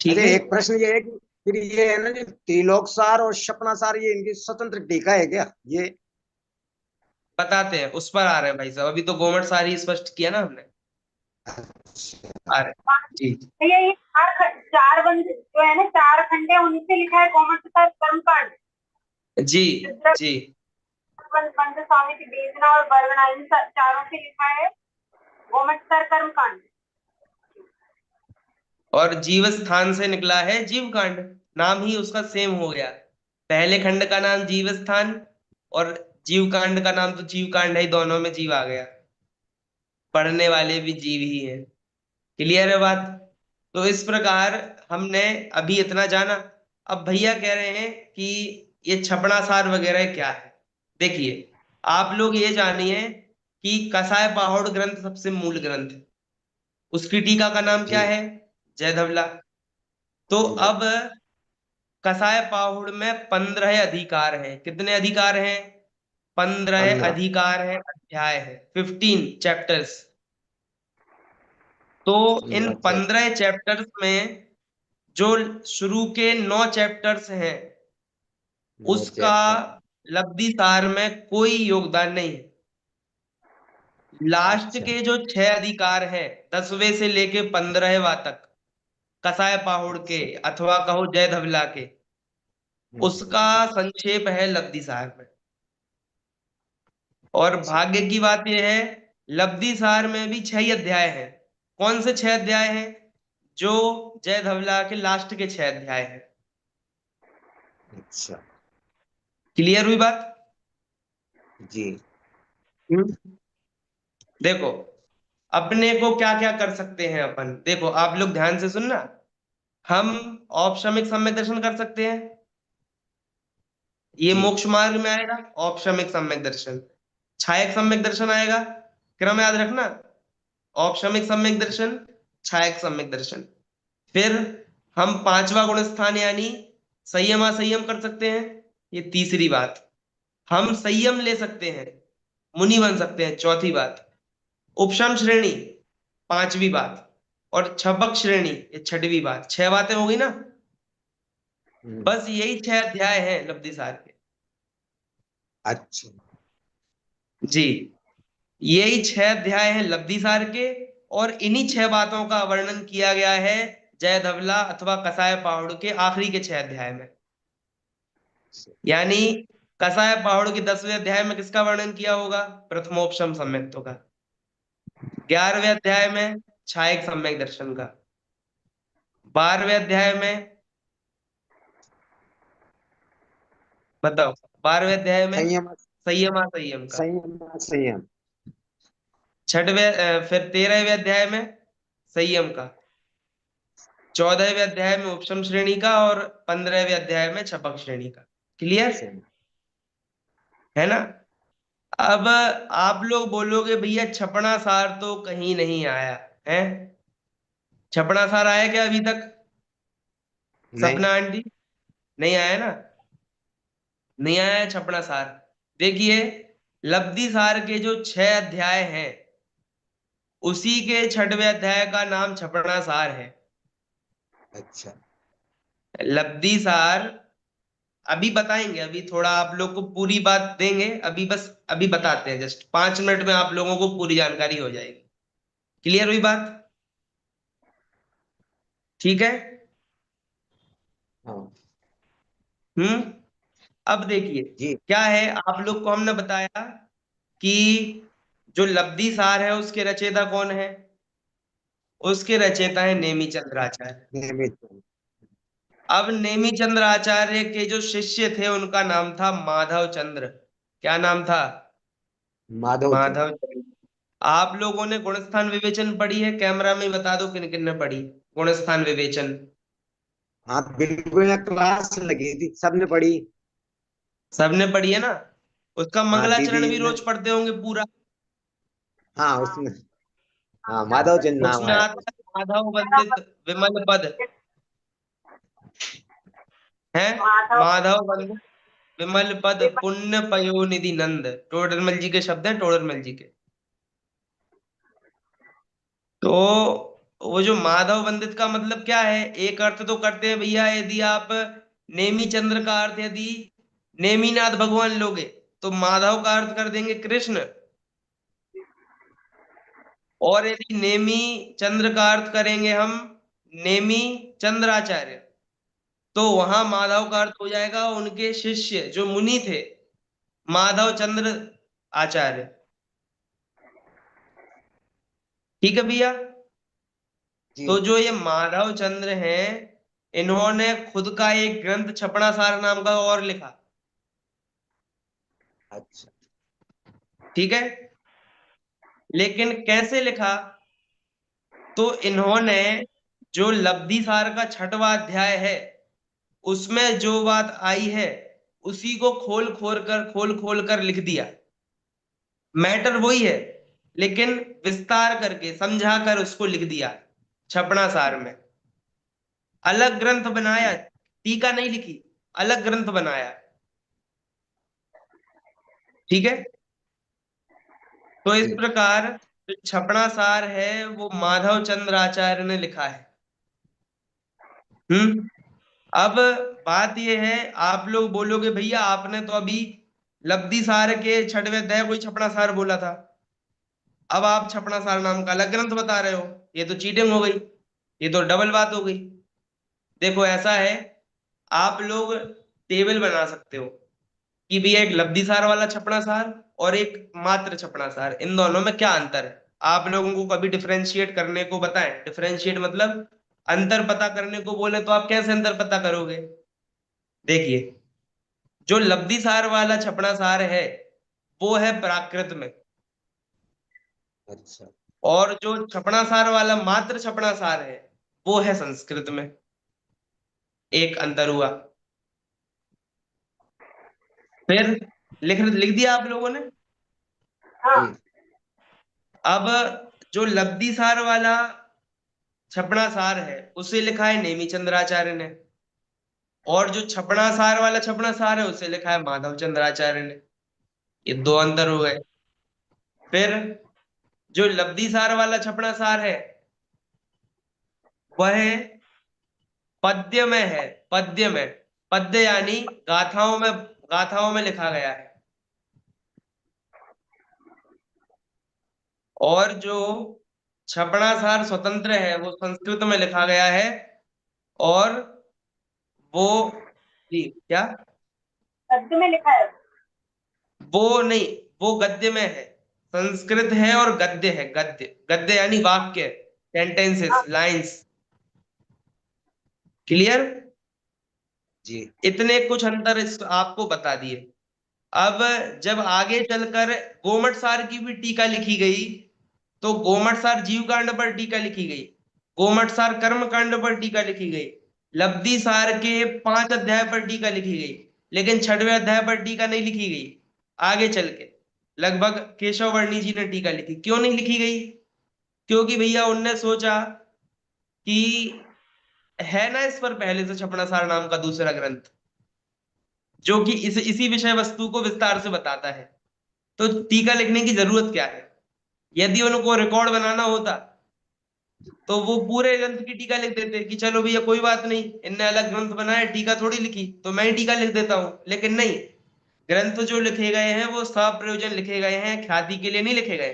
ठीक अच्छा, है, एक प्रश्न ये है कि फिर ये है ना जो त्रिलोक सार और सपना सार, ये इनकी स्वतंत्र टीका है क्या ये? बताते हैं, उस पर आ रहे हैं भाई साहब, अभी तो गोमट सार ही स्पष्ट किया ना हमने। आ रहे हैं। जी भैया ये चार बंद जो है ना, 4 खंडे, उनसे लिखा है गोमट सार कर्मकांड। जी जी। बंद स्वामी की वेदना और वर्णना, इन चारों से लिखा है गोमट सार कर्मकांड। और जीव स्थान से निकला है जीव कांड, नाम ही उसका सेम हो गया। पहले खंड का नाम जीव स्थान और जीव कांड का नाम तो जीव कांड है, दोनों में जीव आ गया, पढ़ने वाले भी जीव ही हैं। क्लियर है बात? तो इस प्रकार हमने अभी इतना जाना। अब भैया कह रहे हैं कि ये छपड़ा सार वगैरह क्या है। देखिए, आप लोग ये जानिए कि कसाय पाहुड़ ग्रंथ सबसे मूल ग्रंथ है, उसकी टीका का नाम क्या जी है, जय धवला। तो जी। अब कसाय पाहुड़ में 15 अधिकार हैं। कितने अधिकार हैं? 15 15। अधिकार हैं, अध्याय है, 15 चैप्टर्स। तो इन 15 चैप्टर। 15 चैप्टर्स में जो शुरू के 9 चैप्टर्स हैं, 9 उसका चैप्टर। लब्धि सार में कोई योगदान नहीं है। लास्ट अच्छा। के जो 6 अधिकार हैं, 10वें से लेके 15वां तक, कसाय पाहुड़ के अच्छा। अथवा कहो जय धवला के, हम्म। उसका संक्षेप है लब्धि सार में। और अच्छा। भाग्य की बात यह है, लब्धि सार में भी 6 ही अध्याय हैं। कौन से 6 अध्याय हैं? जो जय धवला के लास्ट के 6 अध्याय हैं। अच्छा। क्लियर हुई बात? जी। देखो, अपने को क्या क्या कर सकते हैं अपन, देखो आप लोग ध्यान से सुनना। हम औपशमिक सम्यक दर्शन कर सकते हैं, ये जी। मोक्ष मार्ग में आएगा औपशमिक सम्यक दर्शन। छायक सम्यक दर्शन आएगा, क्रम याद रखना, औपशमिक सम्यक दर्शन, छायक सम्यक दर्शन। फिर हम 5वां गुण स्थान यानी संयम असंयम कर सकते हैं, ये तीसरी बात। हम संयम ले सकते हैं, मुनि बन सकते हैं, चौथी बात। उपशम श्रेणी, 5वीं बात। और छबक श्रेणी, ये 6वीं बात। 6 बातें हो गई ना। हम्म। बस यही 6 अध्याय हैं लब्धि सार के। अच्छा। जी, यही 6 अध्याय हैं लब्धि सार के। और इन्हीं 6 बातों का वर्णन किया गया है जय धवला अथवा कसाय पाहुड़ के आखिरी के 6 अध्याय में। यानी कसाय पहाड़ के 10वें अध्याय में किसका वर्णन किया होगा? प्रथमोपशम सम्यक्तों का। 11वें अध्याय में छायक सम्यक दर्शन का। 12वें अध्याय में, बताओ, 12वें अध्याय में संयम। संयम संयम का। संयम संयम। फिर 13वें अध्याय में संयम का। 14वें अध्याय में उपशम श्रेणी का और 15वें अध्याय में छपक श्रेणी का। क्लियर है ना? अब आप लोग बोलोगे भैया छपड़ा सार तो कहीं नहीं आया है। छपड़ा सार आया क्या अभी तक? नहीं। सपना आंटी, नहीं आया ना? नहीं आया है छपड़ा सार। देखिए, लब्धि सार के जो 6 अध्याय हैं, उसी के 6वें अध्याय का नाम छपड़ा सार है। अच्छा। लब्धि सार अभी बताएंगे, अभी थोड़ा आप लोग को पूरी बात देंगे, अभी बस अभी बताते हैं, जस्ट 5 मिनट में आप लोगों को पूरी जानकारी हो जाएगी। क्लियर हुई बात? ठीक है। हाँ अब देखिए जी। क्या है, आप लोग को हमने बताया कि जो लब्धि सार है उसके रचयिता कौन है। उसके रचयिता है नेमी चंद्राचार्य। नियमित। अब नेमी चंद्राचार्य के जो शिष्य थे उनका नाम था माधव चंद्र। क्या नाम था? माधव चंद्र। माधव चंद्र। आप लोगों ने गुणस्थान विवेचन पढ़ी है? कैमरा में बता दो किन किन ने पढ़ी गुणस्थान विवेचन। हाँ बिल्कुल, यहाँ क्लास लगी थी, सबने पढ़ी। सबने पढ़ी है ना? उसका हाँ दीदी मंगलाचरण भी ने। रोज पढ़ते होंगे पूरा। हाँ हाँ उसमें। हाँ माधव चंद्र नाम उसमें आया था आता उसमें। है माधव वंदित विमल पद है। माधव माधव वंदित विमल पद पुण्य पयोनिधि नंद, टोडरमल जी के शब्द हैं, टोडरमल जी के। तो वो जो माधव वंदित का मतलब क्या है, एक अर्थ तो करते हैं भैया, यदि आप नेमी चंद्र का अर्थ यदि नेमीनाथ भगवान लोगे तो माधव का अर्थ कर देंगे कृष्ण, और यदि नेमी चंद्र का अर्थ करेंगे हम नेमी चंद्राचार्य, तो वहां माधव का अर्थ हो जाएगा उनके शिष्य जो मुनि थे, माधव चंद्र आचार्य। ठीक है भैया। तो जी। जो ये माधव चंद्र हैं, इन्होंने खुद का एक ग्रंथ छपड़ासार नाम का और लिखा। अच्छा। ठीक है। लेकिन कैसे लिखा? तो इन्होंने जो लब्धि सार का 6वां अध्याय है उसमें जो बात आई है उसी को खोल खोल कर लिख दिया। मैटर वही है, लेकिन विस्तार करके समझा कर उसको लिख दिया छपड़ा सार में। अलग ग्रंथ बनाया, टीका नहीं लिखी, अलग ग्रंथ बनाया। ठीक है। तो इस जी। प्रकार जो छपड़ा सार है वो माधव चंद्र आचार्य ने लिखा है। हम्म। अब बात ये है, आप लोग बोलोगे भैया आपने तो अभी लब्धि सार के 6वें अध्याय कोई छपड़ा सार बोला था, अब आप छपड़ा सार नाम का अलग ग्रंथ बता रहे हो, ये तो चीटिंग हो गई, ये तो डबल बात हो गई। देखो ऐसा है, आप लोग टेबल बना सकते हो कि भैया एक लब्धि सार वाला छपड़ा सार और एक मात्र छपड़ा सार, इन दोनों में क्या अंतर है। आप लोगों को कभी डिफरेंशिएट करने को बताएं, डिफरेंशिएट मतलब अंतर पता करने को बोले तो आप कैसे अंतर पता करोगे? देखिए, जो लब्धि सार वाला छपड़ा सार है वो है प्राकृत में, अच्छा। और जो छपड़ा सार वाला मात्र छपड़ा सार है वो है संस्कृत में। एक अंतर हुआ। फिर लिख लिख दिया आप लोगों ने। हाँ जी। अब जो लब्धि सार वाला छपड़ा सार है उसे लिखा है नेमी चंद्राचार्य ने, और जो छपड़ा सार वाला छपड़ा सार है उसे लिखा है माधव चंद्राचार्य ने। ये दो अंतर हो गए। फिर जो लब्धि सार वाला छपड़ा सार है वह पद्य में है, पद्य में, पद्य यानी गाथाओं में लिखा गया है। और जो छपड़ा सार स्वतंत्र है वो संस्कृत में लिखा गया है, और वो जी क्या, शब्द में लिखा है। वो नहीं, वो गद्य में है। संस्कृत है और गद्य है, गद्य, गद्य यानी वाक्य, सेंटेंसेस, हाँ लाइंस। क्लियर? जी। इतने कुछ अंतर इस आपको बता दिए। अब जब आगे चलकर गोमट सार की भी टीका लिखी गई, तो गोमट सार जीव कांड पर टीका लिखी गई, गोमट सार कर्म कांड पर टीका लिखी गई, लब्धि सार के 5 अध्याय पर टीका लिखी गई, लेकिन 6वें अध्याय पर टीका नहीं लिखी गई। आगे चल के लगभग केशव वर्णी जी ने टीका लिखी। क्यों नहीं लिखी गई? क्योंकि भैया उनने सोचा कि है ना इस पर पहले से छपड़ा सार नाम का दूसरा ग्रंथ जो कि इसी विषय वस्तु को विस्तार से बताता है, तो टीका लिखने की जरूरत क्या है। यदि उनको रिकॉर्ड बनाना होता तो वो पूरे ग्रंथ की टीका लिख देते कि चलो भैया कोई बात नहीं, इनने अलग ग्रंथ बनाया, टीका थोड़ी लिखी, तो मैं ही टीका लिख देता हूँ। लेकिन नहीं, ग्रंथ जो लिखे गए हैं वो स्वप्रयोजन लिखे गए हैं, ख्याति के लिए नहीं लिखे गए।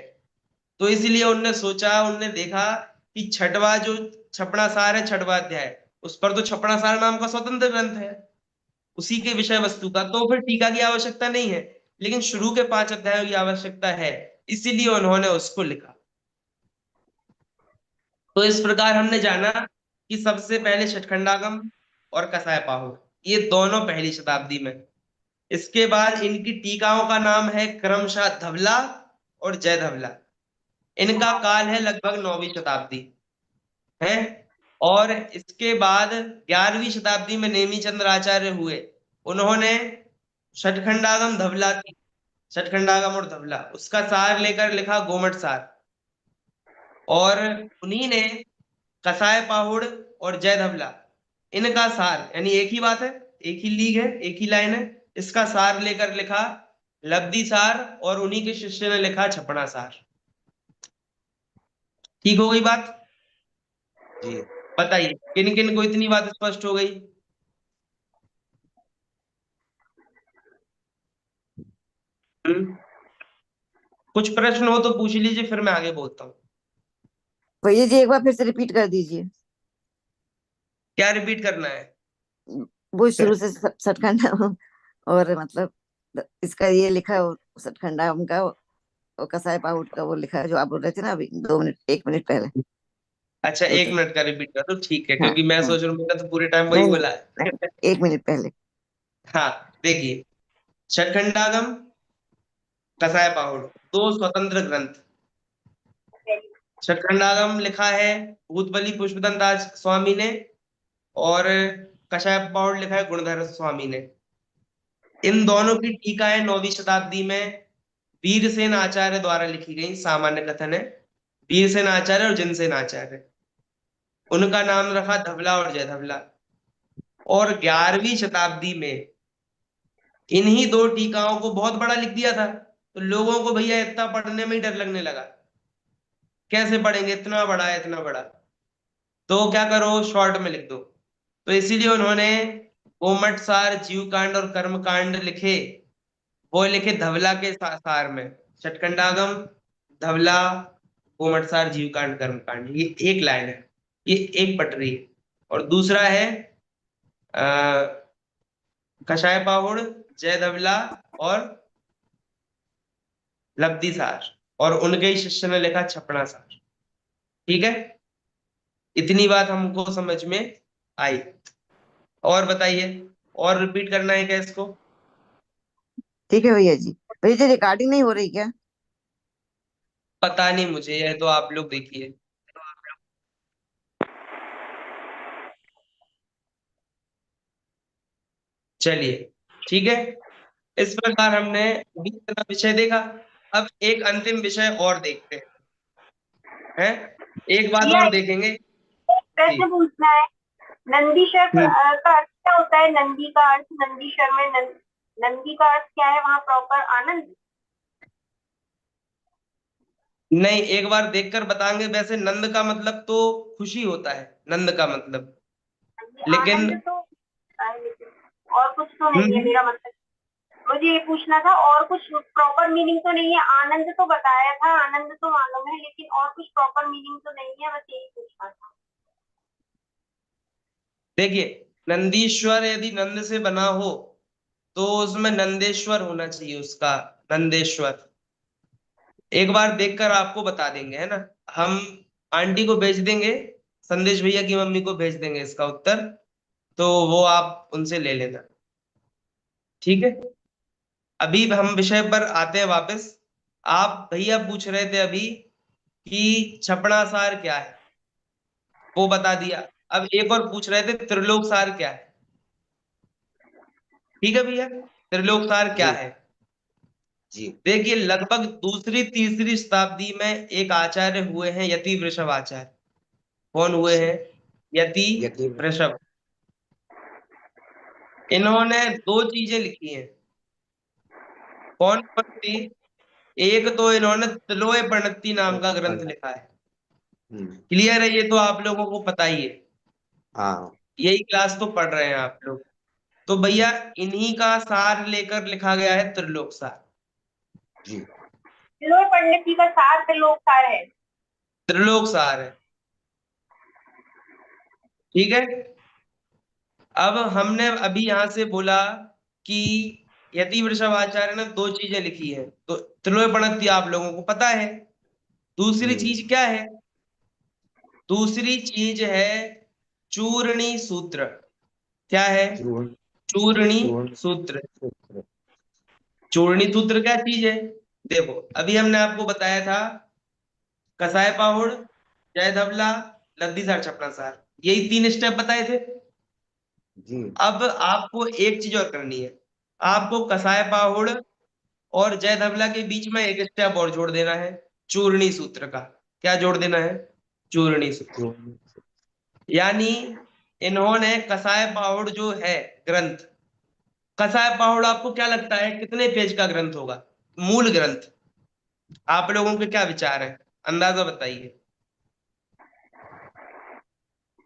तो इसलिए उनने सोचा, उनने देखा कि छठवा जो छपणासार है, छठवा अध्याय, उस पर तो छपणासार नाम का स्वतंत्र ग्रंथ है उसी के विषय वस्तु का, तो फिर टीका की आवश्यकता नहीं है। लेकिन शुरू के 5 अध्यायों की आवश्यकता है, इसीलिए उन्होंने उसको लिखा। तो इस प्रकार हमने जाना कि सबसे पहले छठखंडागम और कसाय पाहुड़, ये दोनों पहली शताब्दी में। इसके बाद इनकी टीकाओं का नाम है क्रमशः धवला और जय धवला। इनका काल है लगभग 9वीं शताब्दी है। और इसके बाद 11वीं शताब्दी में नेमिचंद्र आचार्य हुए, उन्होंने छठखंडागम धवला की, छठखंडागम और धवला उसका सार लेकर लिखा गोमट सार। और उन्हीं ने कसाय पाहुड़ और जय धवला, इनका सार, यानी एक ही बात है, एक ही लीग है, एक ही लाइन है, इसका सार लेकर लिखा लब्धि सार, और उन्हीं के शिष्य ने लिखा छपड़ा सार। ठीक हो गई बात? जी। बताइए किन किन को इतनी बात स्पष्ट हो गई? कुछ प्रश्न हो तो पूछ लीजिए, फिर मैं आगे बोलता हूँ। भैया जी एक बार फिर से रिपीट कर दीजिए। क्या रिपीट करना है? वो शुरू से सटखंडा और मतलब इसका ये लिखा है, सटखंडा उनका और कसाई पाउट का वो लिखा है जो आप बोल रहे थे ना अभी 2 मिनट 1 मिनट पहले। अच्छा, तो 1 मिनट का रिपीट कर दो, ठीक है, हाँ क्योंकि मैं हाँ, सोच रहा हूँ मैंने तो पूरे टाइम वही नहीं नहीं बोला है। नहीं, 1 मिनट पहले। हाँ, देखिए, छठखंडागम, कसाय पाहुड़, दो स्वतंत्र ग्रंथ। छठखंडागम लिखा है भूतबली पुष्पदंत दास स्वामी ने, और कसाय पाहुड़ लिखा है गुणधर स्वामी ने। इन दोनों की टीकाएं 9वीं शताब्दी में वीरसेन आचार्य द्वारा लिखी गई, सामान्य कथन है वीरसेन आचार्य और जिनसेन आचार्य। उनका नाम रखा धवला और जय धवला। और 11वीं शताब्दी में इन्हीं दो टीकाओं को बहुत बड़ा लिख दिया था, तो लोगों को भैया इतना पढ़ने में ही डर लगने लगा, कैसे पढ़ेंगे, इतना बड़ा है, इतना बड़ा, तो क्या करो, शॉर्ट में लिख दो। तो इसीलिए उन्होंने कोमट सार, जीव कांड और कर्म कांड लिखे, वो लिखे धवला के सार में। छठखंडागम, धवला, कोमट सार, जीव कांड, कर्म कांड, ये एक लाइन है, ये एक पटरी है। और दूसरा है कषाय पाहुड़, जय धवला और लब्धि सार, और उनके ही शिष्य ने लिखा छपड़ा सार। ठीक है, इतनी बात हमको समझ में आई। और बताइए, और रिपीट करना है क्या इसको? ठीक है भैया जी। भैया जी रिकॉर्डिंग नहीं हो रही क्या? पता नहीं मुझे, यह तो आप लोग देखिए। चलिए, ठीक है, इस प्रकार हमने अभी इतना विषय देखा। अब एक अंतिम विषय और देखते हैं, एक बात भैया और एक देखेंगे। जी। प्रश्न पूछना है। नंदीश्वर का अर्थ क्या होता है? नंदी का अर्थ, नंदीश्वर में नंदी का अर्थ क्या है वहाँ प्रॉपर? आनंद? नहीं, एक बार देखकर बताएंगे। वैसे नंद का मतलब तो खुशी होता है, नंद का मतलब, लेकिन आनंद तो है, लेकिन और कुछ तो नहीं है हम्म, मेरा मतलब। मुझे ये पूछना था, और कुछ प्रॉपर मीनिंग तो नहीं है? आनंद तो बताया था, आनंद तो मालूम है, लेकिन और कुछ प्रॉपर मीनिंग तो नहीं है, बस यही पूछना था। देखिए, नंदीश्वर यदि नंद से बना हो तो उसमें नंदेश्वर होना चाहिए, उसका नंदेश्वर। एक बार देखकर आपको बता देंगे, है ना, हम आंटी को भेज देंगे, संदेश भैया की मम्मी को भेज देंगे इसका उत्तर, तो वो आप उनसे ले लेना। ठीक है, अभी हम विषय पर आते हैं वापस। आप भैया पूछ रहे थे अभी कि छपड़ा सार क्या है, वो बता दिया। अब एक और पूछ रहे थे त्रिलोक सार क्या है। ठीक है भैया, त्रिलोक सार क्या जी। है? जी। देखिए, लगभग दूसरी तीसरी शताब्दी में एक आचार्य हुए हैं, यति वृषभ आचार्य। कौन हुए हैं? यति यकीन। वृषभ। इन्होंने दो चीजें लिखी हैं। कौन कौन सी? एक तो इन्होंने तिलोय प्रणति नाम का ग्रंथ लिखा है, क्लियर है? ये तो आप लोगों को पता ही है, हाँ यही क्लास तो पढ़ रहे हैं आप लोग। तो भैया इन्हीं का सार लेकर लिखा गया है त्रिलोक सार। जी। त्रिलोक पंडित जी का सार त्रिलोक सार है। त्रिलोक सार है, ठीक है। अब हमने अभी यहां से बोला कि यति वृषभाचार्य ने दो चीजें लिखी है, तो त्रिलोक प्रणति आप लोगों को पता है। दूसरी चीज क्या है? दूसरी चीज है चूर्णी सूत्र। क्या है? चूर्ण चूर्णी चूर्ण सूत्र। सूत्र। चूर्णी सूत्र क्या चीज है? देखो अभी हमने आपको बताया था कसाय पाहुड़, जय धवला, लद्दी सार, छपरा सार, यही 3 स्टेप बताए थे। जी। अब आपको एक चीज और करनी है, आपको कसाय पाहुड़ और जय धवला के बीच में एक स्टेप और जोड़ देना है, चूर्णी सूत्र का। क्या जोड़ देना है? चूर्णी सूत्र। चूर्ण यानी इन्होंने कसाय पाहुड़ जो है ग्रंथ, कसाय पाहुड़ आपको क्या लगता है कितने पेज का ग्रंथ होगा? मूल ग्रंथ आप लोगों के क्या विचार है, अंदाजा बताइए।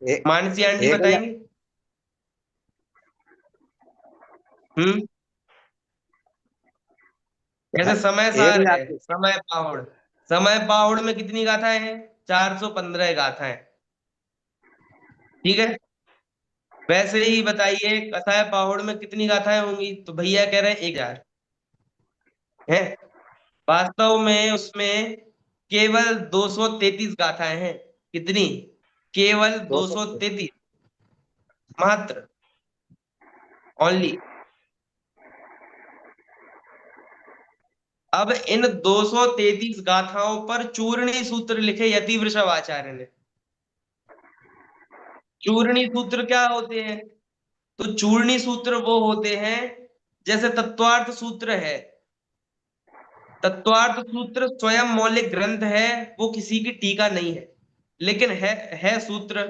एक मानसी आंटी 1000। बताएंगे? हम्म। जैसे समय एक सार हजार है, समय पाहुड़, समय पाहुड़ में कितनी गाथाएं हैं? 415 गाथाएं, ठीक है। वैसे ही बताइए कसाय पाहुड़ में कितनी गाथाएं होंगी? तो भैया कह रहे हैं 1000 है। वास्तव में उसमें केवल 233 गाथाएं हैं। कितनी? केवल 200। 233, मात्र, ओनली। अब इन 233 गाथाओं पर चूर्णी सूत्र लिखे यति वृषभाचार्य ने। चूर्णी सूत्र क्या होते हैं? तो चूर्णी सूत्र वो होते हैं जैसे तत्वार्थ सूत्र है, तत्वार्थ सूत्र स्वयं मौलिक ग्रंथ है, वो किसी की टीका नहीं है, लेकिन है सूत्र।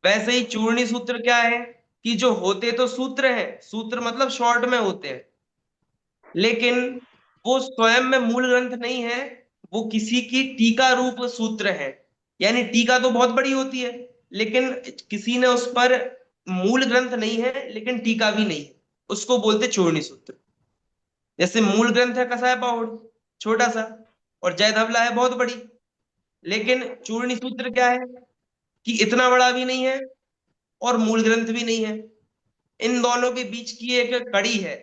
वैसे ही चूर्णी सूत्र क्या है कि जो होते तो सूत्र हैं, सूत्र मतलब शॉर्ट में होते हैं, लेकिन वो स्वयं में मूल ग्रंथ नहीं है, वो किसी की टीका रूप सूत्र है। यानी टीका तो बहुत बड़ी होती है, लेकिन किसी ने उस पर मूल ग्रंथ नहीं है लेकिन टीका भी नहीं है, उसको बोलते चूर्णी सूत्र। जैसे मूल ग्रंथ है कसाय पाहुड़, छोटा सा, और जय धवला है बहुत बड़ी, लेकिन चूर्णी सूत्र क्या है कि इतना बड़ा भी नहीं है और मूल ग्रंथ भी नहीं है, इन दोनों के बीच की एक कड़ी है।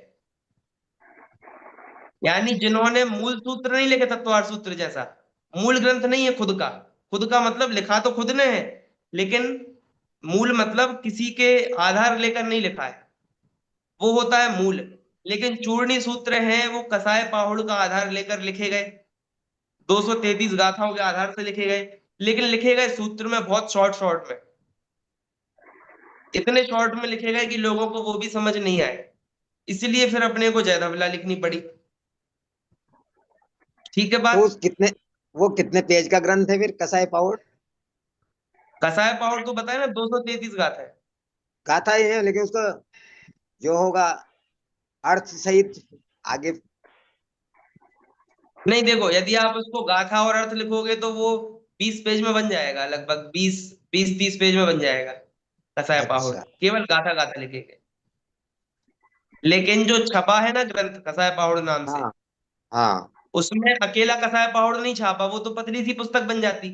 यानी जिन्होंने मूल सूत्र नहीं लिखे, तत्वार्थ सूत्र जैसा, मूल ग्रंथ नहीं है खुद का, खुद का मतलब लिखा तो खुद ने है, लेकिन मूल मतलब किसी के आधार लेकर नहीं लिखा है, वो होता है मूल। लेकिन चूर्णी सूत्र हैं वो कसाय पाहुड़ का आधार लेकर लिखे गए, 233 गाथाओं के आधार से लिखे गए, लेकिन लिखे गए सूत्र में बहुत शॉर्ट शॉर्ट में, इतने शॉर्ट में लिखे गए कि लोगों को वो भी समझ नहीं आए, इसलिए फिर अपने को जय धवला लिखनी पड़ी। ठीक है तो बात? उस कितने वो कितने पेज का ग्रंथ है फिर कसाई पाउड? कसाय पाहुड़ तो बताया ना 233 गाथा है। गाथा ही है, लेकिन उसका जो होगा अर्थ सहित आगे। नहीं देखो, यदि आप उसको गाथा और अर्थ लिखोगे तो वो 20 पेज में बन जाएगा, लगभग 20-30 पेज में बन जाएगा कसाय पाहुड़, अच्छा। केवल गाथा गाथा लिखेंगे। लेकिन जो छपा है ना ग्रंथ कसाय पाहुड़ नाम से, हाँ हाँ। उसमें अकेला कसाय पाहुड़ नहीं छापा, वो तो पतली सी पुस्तक बन जाती,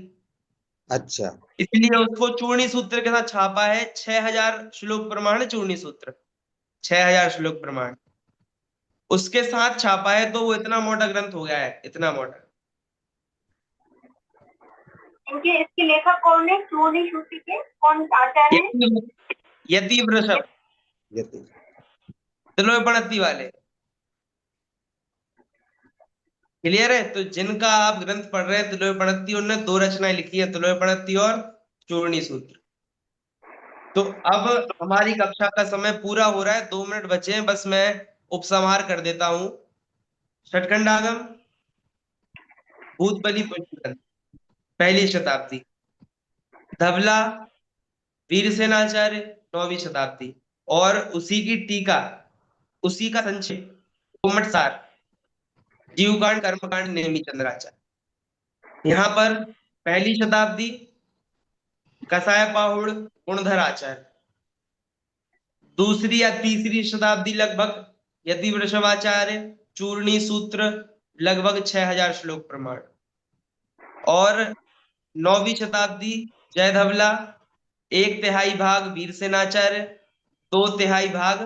अच्छा। इसलिए उसको चूर्णी सूत्र के साथ छापा है। 6000 श्लोक प्रमाण चूर्णी सूत्र, 6000 श्लोक प्रमाण उसके साथ छापा है, तो वो इतना मोटा ग्रंथ हो गया है, इतना मोटा। इनके इसके लेखक कौन है? चूर्णी सूत्र के कौन आचार्य हैं? यति वृषभ, यति। त्रिलोकपणति वाले। क्लियर है? तो जिनका आप ग्रंथ पढ़ रहे हैं त्रिलोकपणति, उन्होंने 2 रचनाएं लिखी है, त्रिलोकपणति और चूर्णी सूत्र। तो अब हमारी कक्षा का समय पूरा हो रहा है, 2 मिनट बचे हैं, बस मैं उपसंहार कर देता हूं। षटखंडागम, भूतबली पुष्पगंध, पहली शताब्दी। धवला, वीरसेनाचार्य, 9वीं शताब्दी। और उसी की टीका, उसी का संक्षेप, कोमट सार, जीवकांड कर्मकांड, नेमी चंद्राचार्य। यहाँ पर पहली शताब्दी कसाय पाहुड़ गुणधर आचार्य, दूसरी या तीसरी शताब्दी लगभग यति वृषभाचार्य चूर्णी सूत्र लगभग 6000 श्लोक प्रमाण, और 9वीं शताब्दी जयधवला 1/3 भाग वीरसेनाचार्य, 2/3 भाग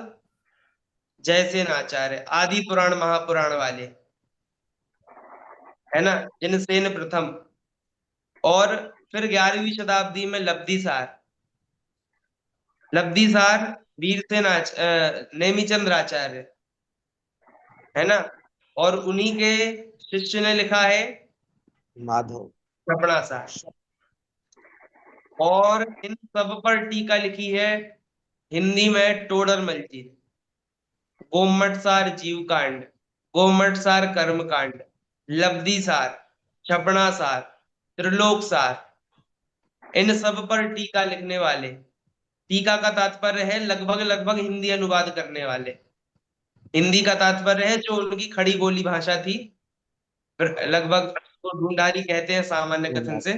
जयसेनाचार्य, आदि पुराण महापुराण वाले, है ना, जिनसेन प्रथम। और फिर 11वीं शताब्दी में लब्धिसार नेमिचंद्र आचार्य, है ना, और उन्हीं के शिष्य ने लिखा है माधव। छपणासार। और इन सब पर टीका लिखी है हिंदी में टोडरमल जी ने। गोमटसार जीवकांड, गोमटसार कर्मकांड, लब्धिसार, छपणासार, त्रिलोकसार, इन सब पर टीका लिखने वाले, टीका का तात्पर्य है लगभग लगभग हिंदी अनुवाद करने वाले, हिंदी का तात्पर्य है जो उनकी खड़ी बोली भाषा थी, लगभग तो ढूंढारी कहते हैं सामान्य कथन से,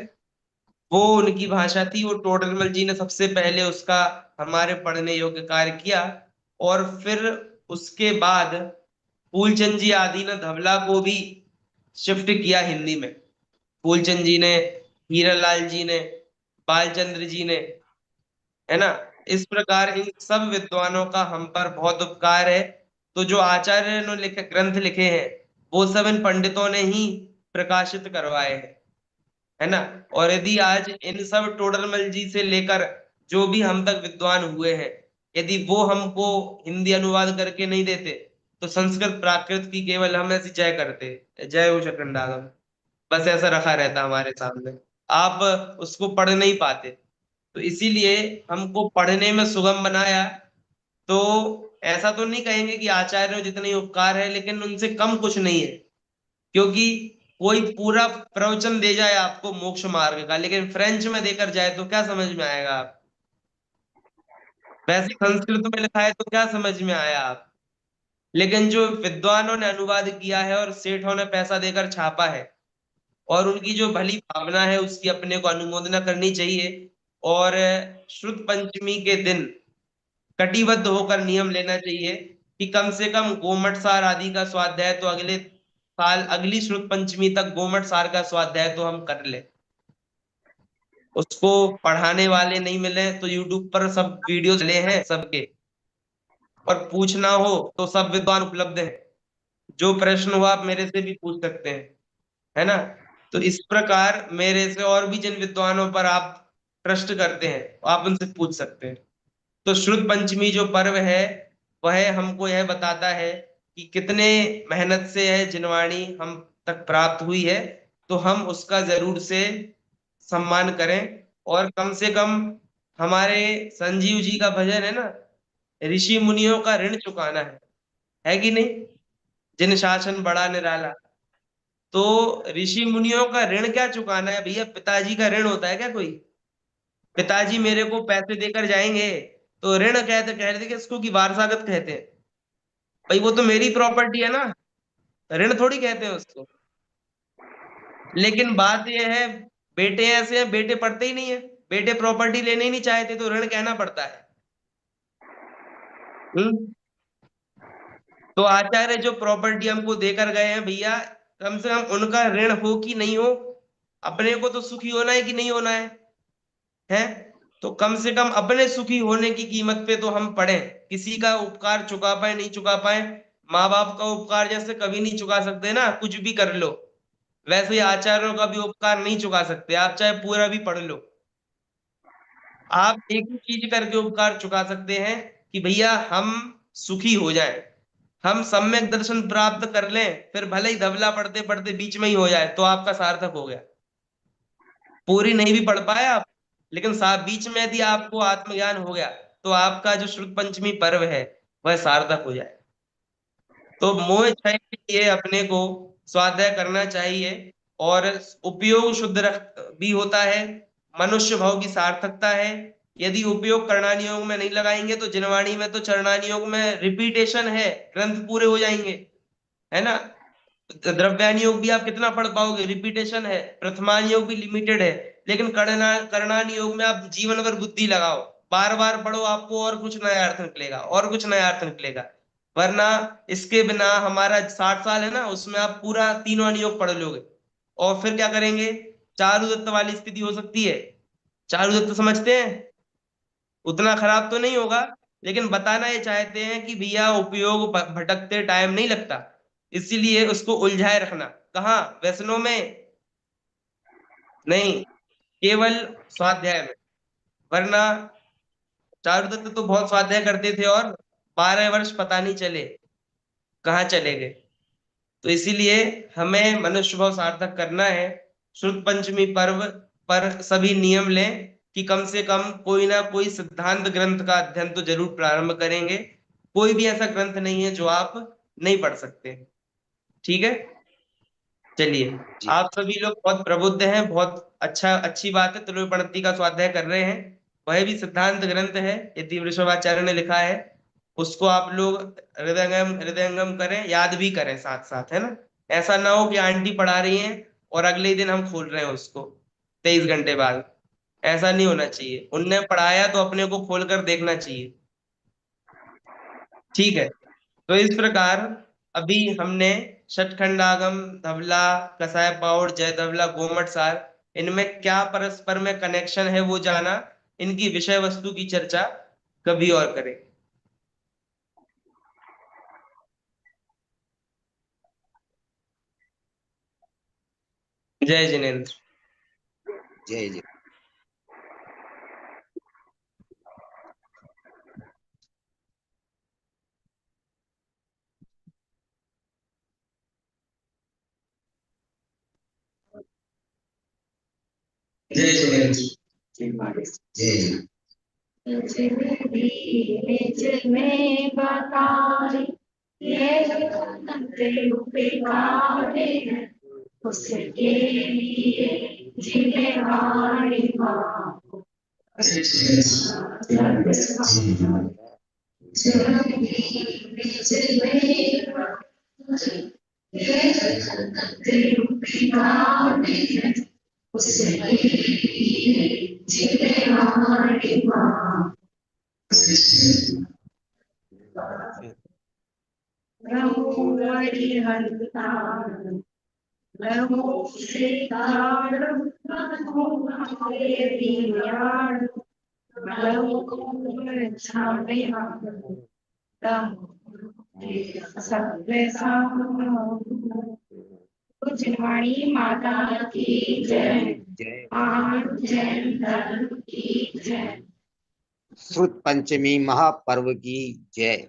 वो उनकी भाषा थी। वो टोडरमल जी ने सबसे पहले उसका हमारे पढ़ने योग्य कार्य किया, और फिर उसके बाद फूलचंद जी आदि ने धवला को भी शिफ्ट किया हिंदी में। फूलचंद जी ने, हीरालाल जी ने, बालचंद्र जी ने, है ना। इस प्रकार इन सब विद्वानों का हम पर बहुत उपकार है। तो जो आचार्य ने लिखे ग्रंथ लिखे हैं वो सब इन पंडितों ने ही प्रकाशित करवाए हैं, है ना। और यदि आज इन सब टोडरमल जी से लेकर जो भी हम तक विद्वान हुए हैं, यदि वो हमको हिंदी अनुवाद करके नहीं देते तो संस्कृत प्राकृत की केवल हम ऐसी जय करते, जय हो शकंडागम, बस ऐसा रखा रहता हमारे सामने, आप उसको पढ़ नहीं पाते। तो इसीलिए हमको पढ़ने में सुगम बनाया। तो ऐसा तो नहीं कहेंगे कि आचार्यों जितने ही उपकार है, लेकिन उनसे कम कुछ नहीं है, क्योंकि कोई पूरा प्रवचन दे जाए आपको मोक्ष मार्ग का, लेकिन फ्रेंच में देकर जाए तो क्या समझ में आएगा आप? वैसे संस्कृत में लिखा है तो क्या समझ में आया आप? लेकिन जो विद्वानों ने अनुवाद किया है और सेठों ने पैसा देकर छापा है, और उनकी जो भली भावना है उसकी अपने को अनुमोदना करनी चाहिए। और श्रुत पंचमी के दिन कटिबद्ध होकर नियम लेना चाहिए कि कम से कम गोमट सार आदि का स्वाध्याय तो अगले साल, अगली श्रुत पंचमी तक गोमट सार का स्वाध्याय तो हम कर ले। उसको पढ़ाने वाले नहीं मिले तो यूट्यूब पर सब वीडियो चले हैं सबके, और पूछना हो तो सब विद्वान उपलब्ध है, जो प्रश्न हो आप मेरे से भी पूछ सकते हैं, है ना। तो इस प्रकार मेरे से और भी जिन विद्वानों पर आप ट्रस्ट करते हैं आप उनसे पूछ सकते हैं। तो श्रुत पंचमी जो पर्व है वह हमको यह बताता है कि कितने मेहनत से यह जिनवाणी हम तक प्राप्त हुई है, तो हम उसका जरूर से सम्मान करें। और कम से कम हमारे संजीव जी का भजन है ना, ऋषि मुनियों का ऋण चुकाना है कि नहीं, जिन शासन बड़ा निराला। तो ऋषि मुनियों का ऋण क्या चुकाना है भैया? पिताजी का ऋण होता है क्या कोई? पिताजी मेरे को पैसे देकर जाएंगे तो ऋण कहते कि इसको की वारसागत कहते हैं, भाई वो तो मेरी प्रॉपर्टी है ना, ऋण थोड़ी कहते हैं उसको। लेकिन बात यह है, बेटे ऐसे हैं, बेटे पढ़ते ही नहीं है, बेटे प्रॉपर्टी लेने ही नहीं चाहते, तो ऋण कहना पड़ता है। तो आचार्य जो प्रॉपर्टी हमको देकर गए हैं भैया, कम से कम उनका ऋण हो कि नहीं हो, अपने को तो सुखी होना है कि नहीं होना है। तो कम से कम अपने सुखी होने की कीमत पे तो हम पढ़ें। किसी का उपकार चुका पाए नहीं चुका पाए, माँ बाप का उपकार जैसे कभी नहीं चुका सकते ना, कुछ भी कर लो, वैसे ही आचार्यों का भी उपकार नहीं चुका सकते, आप चाहे पूरा भी पढ़ लो। आप एक ही चीज करके उपकार चुका सकते हैं कि भैया हम सुखी हो जाएं, हम सम्यक दर्शन प्राप्त कर लें, फिर भले ही धवला पढ़ते पढ़ते बीच में ही हो जाए तो आपका सार्थक हो गया। पूरी नहीं भी पढ़ पाए आप, लेकिन बीच में यदि आपको आत्मज्ञान हो गया तो आपका जो श्रुत पंचमी पर्व है वह सार्थक हो जाए। तो मोह क्षय के लिए अपने को स्वाध्याय करना चाहिए, और उपयोग शुद्ध रख भी होता है, मनुष्य भाव की सार्थकता है। यदि उपयोग करणानी योग में नहीं लगाएंगे तो जिनवाणी में तो चरणानी योग में रिपीटेशन है, ग्रंथ पूरे हो जाएंगे, है ना। द्रव्यान योग भी आप कितना पढ़ पाओगे, रिपीटेशन है, प्रथमान योग भी लिमिटेड है, लेकिन करणान योग में आप जीवन भर बुद्धि लगाओ, बार बार पढ़ो, आपको और कुछ नया अर्थ निकलेगा, और कुछ नया अर्थ निकलेगा। वरना इसके बिना हमारा 60 साल है ना, उसमें आप पूरा तीनों योग पढ़ लोगे, और फिर क्या करेंगे, चारुदत्त वाली स्थिति हो सकती है। चारुदत्त समझते हैं, उतना खराब तो नहीं होगा, लेकिन बताना ये चाहते हैं कि भैया उपयोग भटकते टाइम नहीं लगता, इसीलिए उसको उलझाए रखना। कहाँ, व्यसनों में नहीं, केवल स्वाध्याय में। वरना चारुदत्त तो बहुत स्वाध्याय करते थे और 12 वर्ष पता नहीं चले कहाँ चले गए। तो इसीलिए हमें मनुष्य भाव सार्थक करना है। शुद्ध पंचमी पर्व पर सभी नियम लें कि कम से कम कोई ना कोई सिद्धांत ग्रंथ का अध्ययन तो जरूर प्रारंभ करेंगे। कोई भी ऐसा ग्रंथ नहीं है जो आप नहीं पढ़ सकते। ठीक है, चलिए, जी। आप सभी लोग बहुत प्रबुद्ध हैं, बहुत अच्छी बात है, त्रयोपनिषद का स्वाध्याय कर रहे हैं। वह भी सिद्धांत ग्रंथ है, यदि वृषभाचार्य ने लिखा है, उसको आप लोग हृदयंगम करें, याद भी करें साथ साथ, है ना। ऐसा ना हो कि आंटी पढ़ा रही हैं और अगले ही दिन हम खोल रहे हैं उसको 23 घंटे बाद। ऐसा नहीं होना चाहिए, उनने पढ़ाया तो अपने को खोल कर देखना चाहिए। ठीक है, तो इस प्रकार अभी हमने षटखंडागम, धवला, कसाय पाउड, जय धवला, गोमट सार, इनमें क्या परस्पर में कनेक्शन है वो जाना। इनकी विषय वस्तु की चर्चा कभी और करें। जय जिनेन्द्र। जय जय। जय जिनेन्द्र। जय निज में बताए ये उपकारे उसके लिए जिम्मेवारी माँ जिनवाणी माता की जय। जय। जय धर्म की जय। श्रुत पंचमी महापर्व की जय।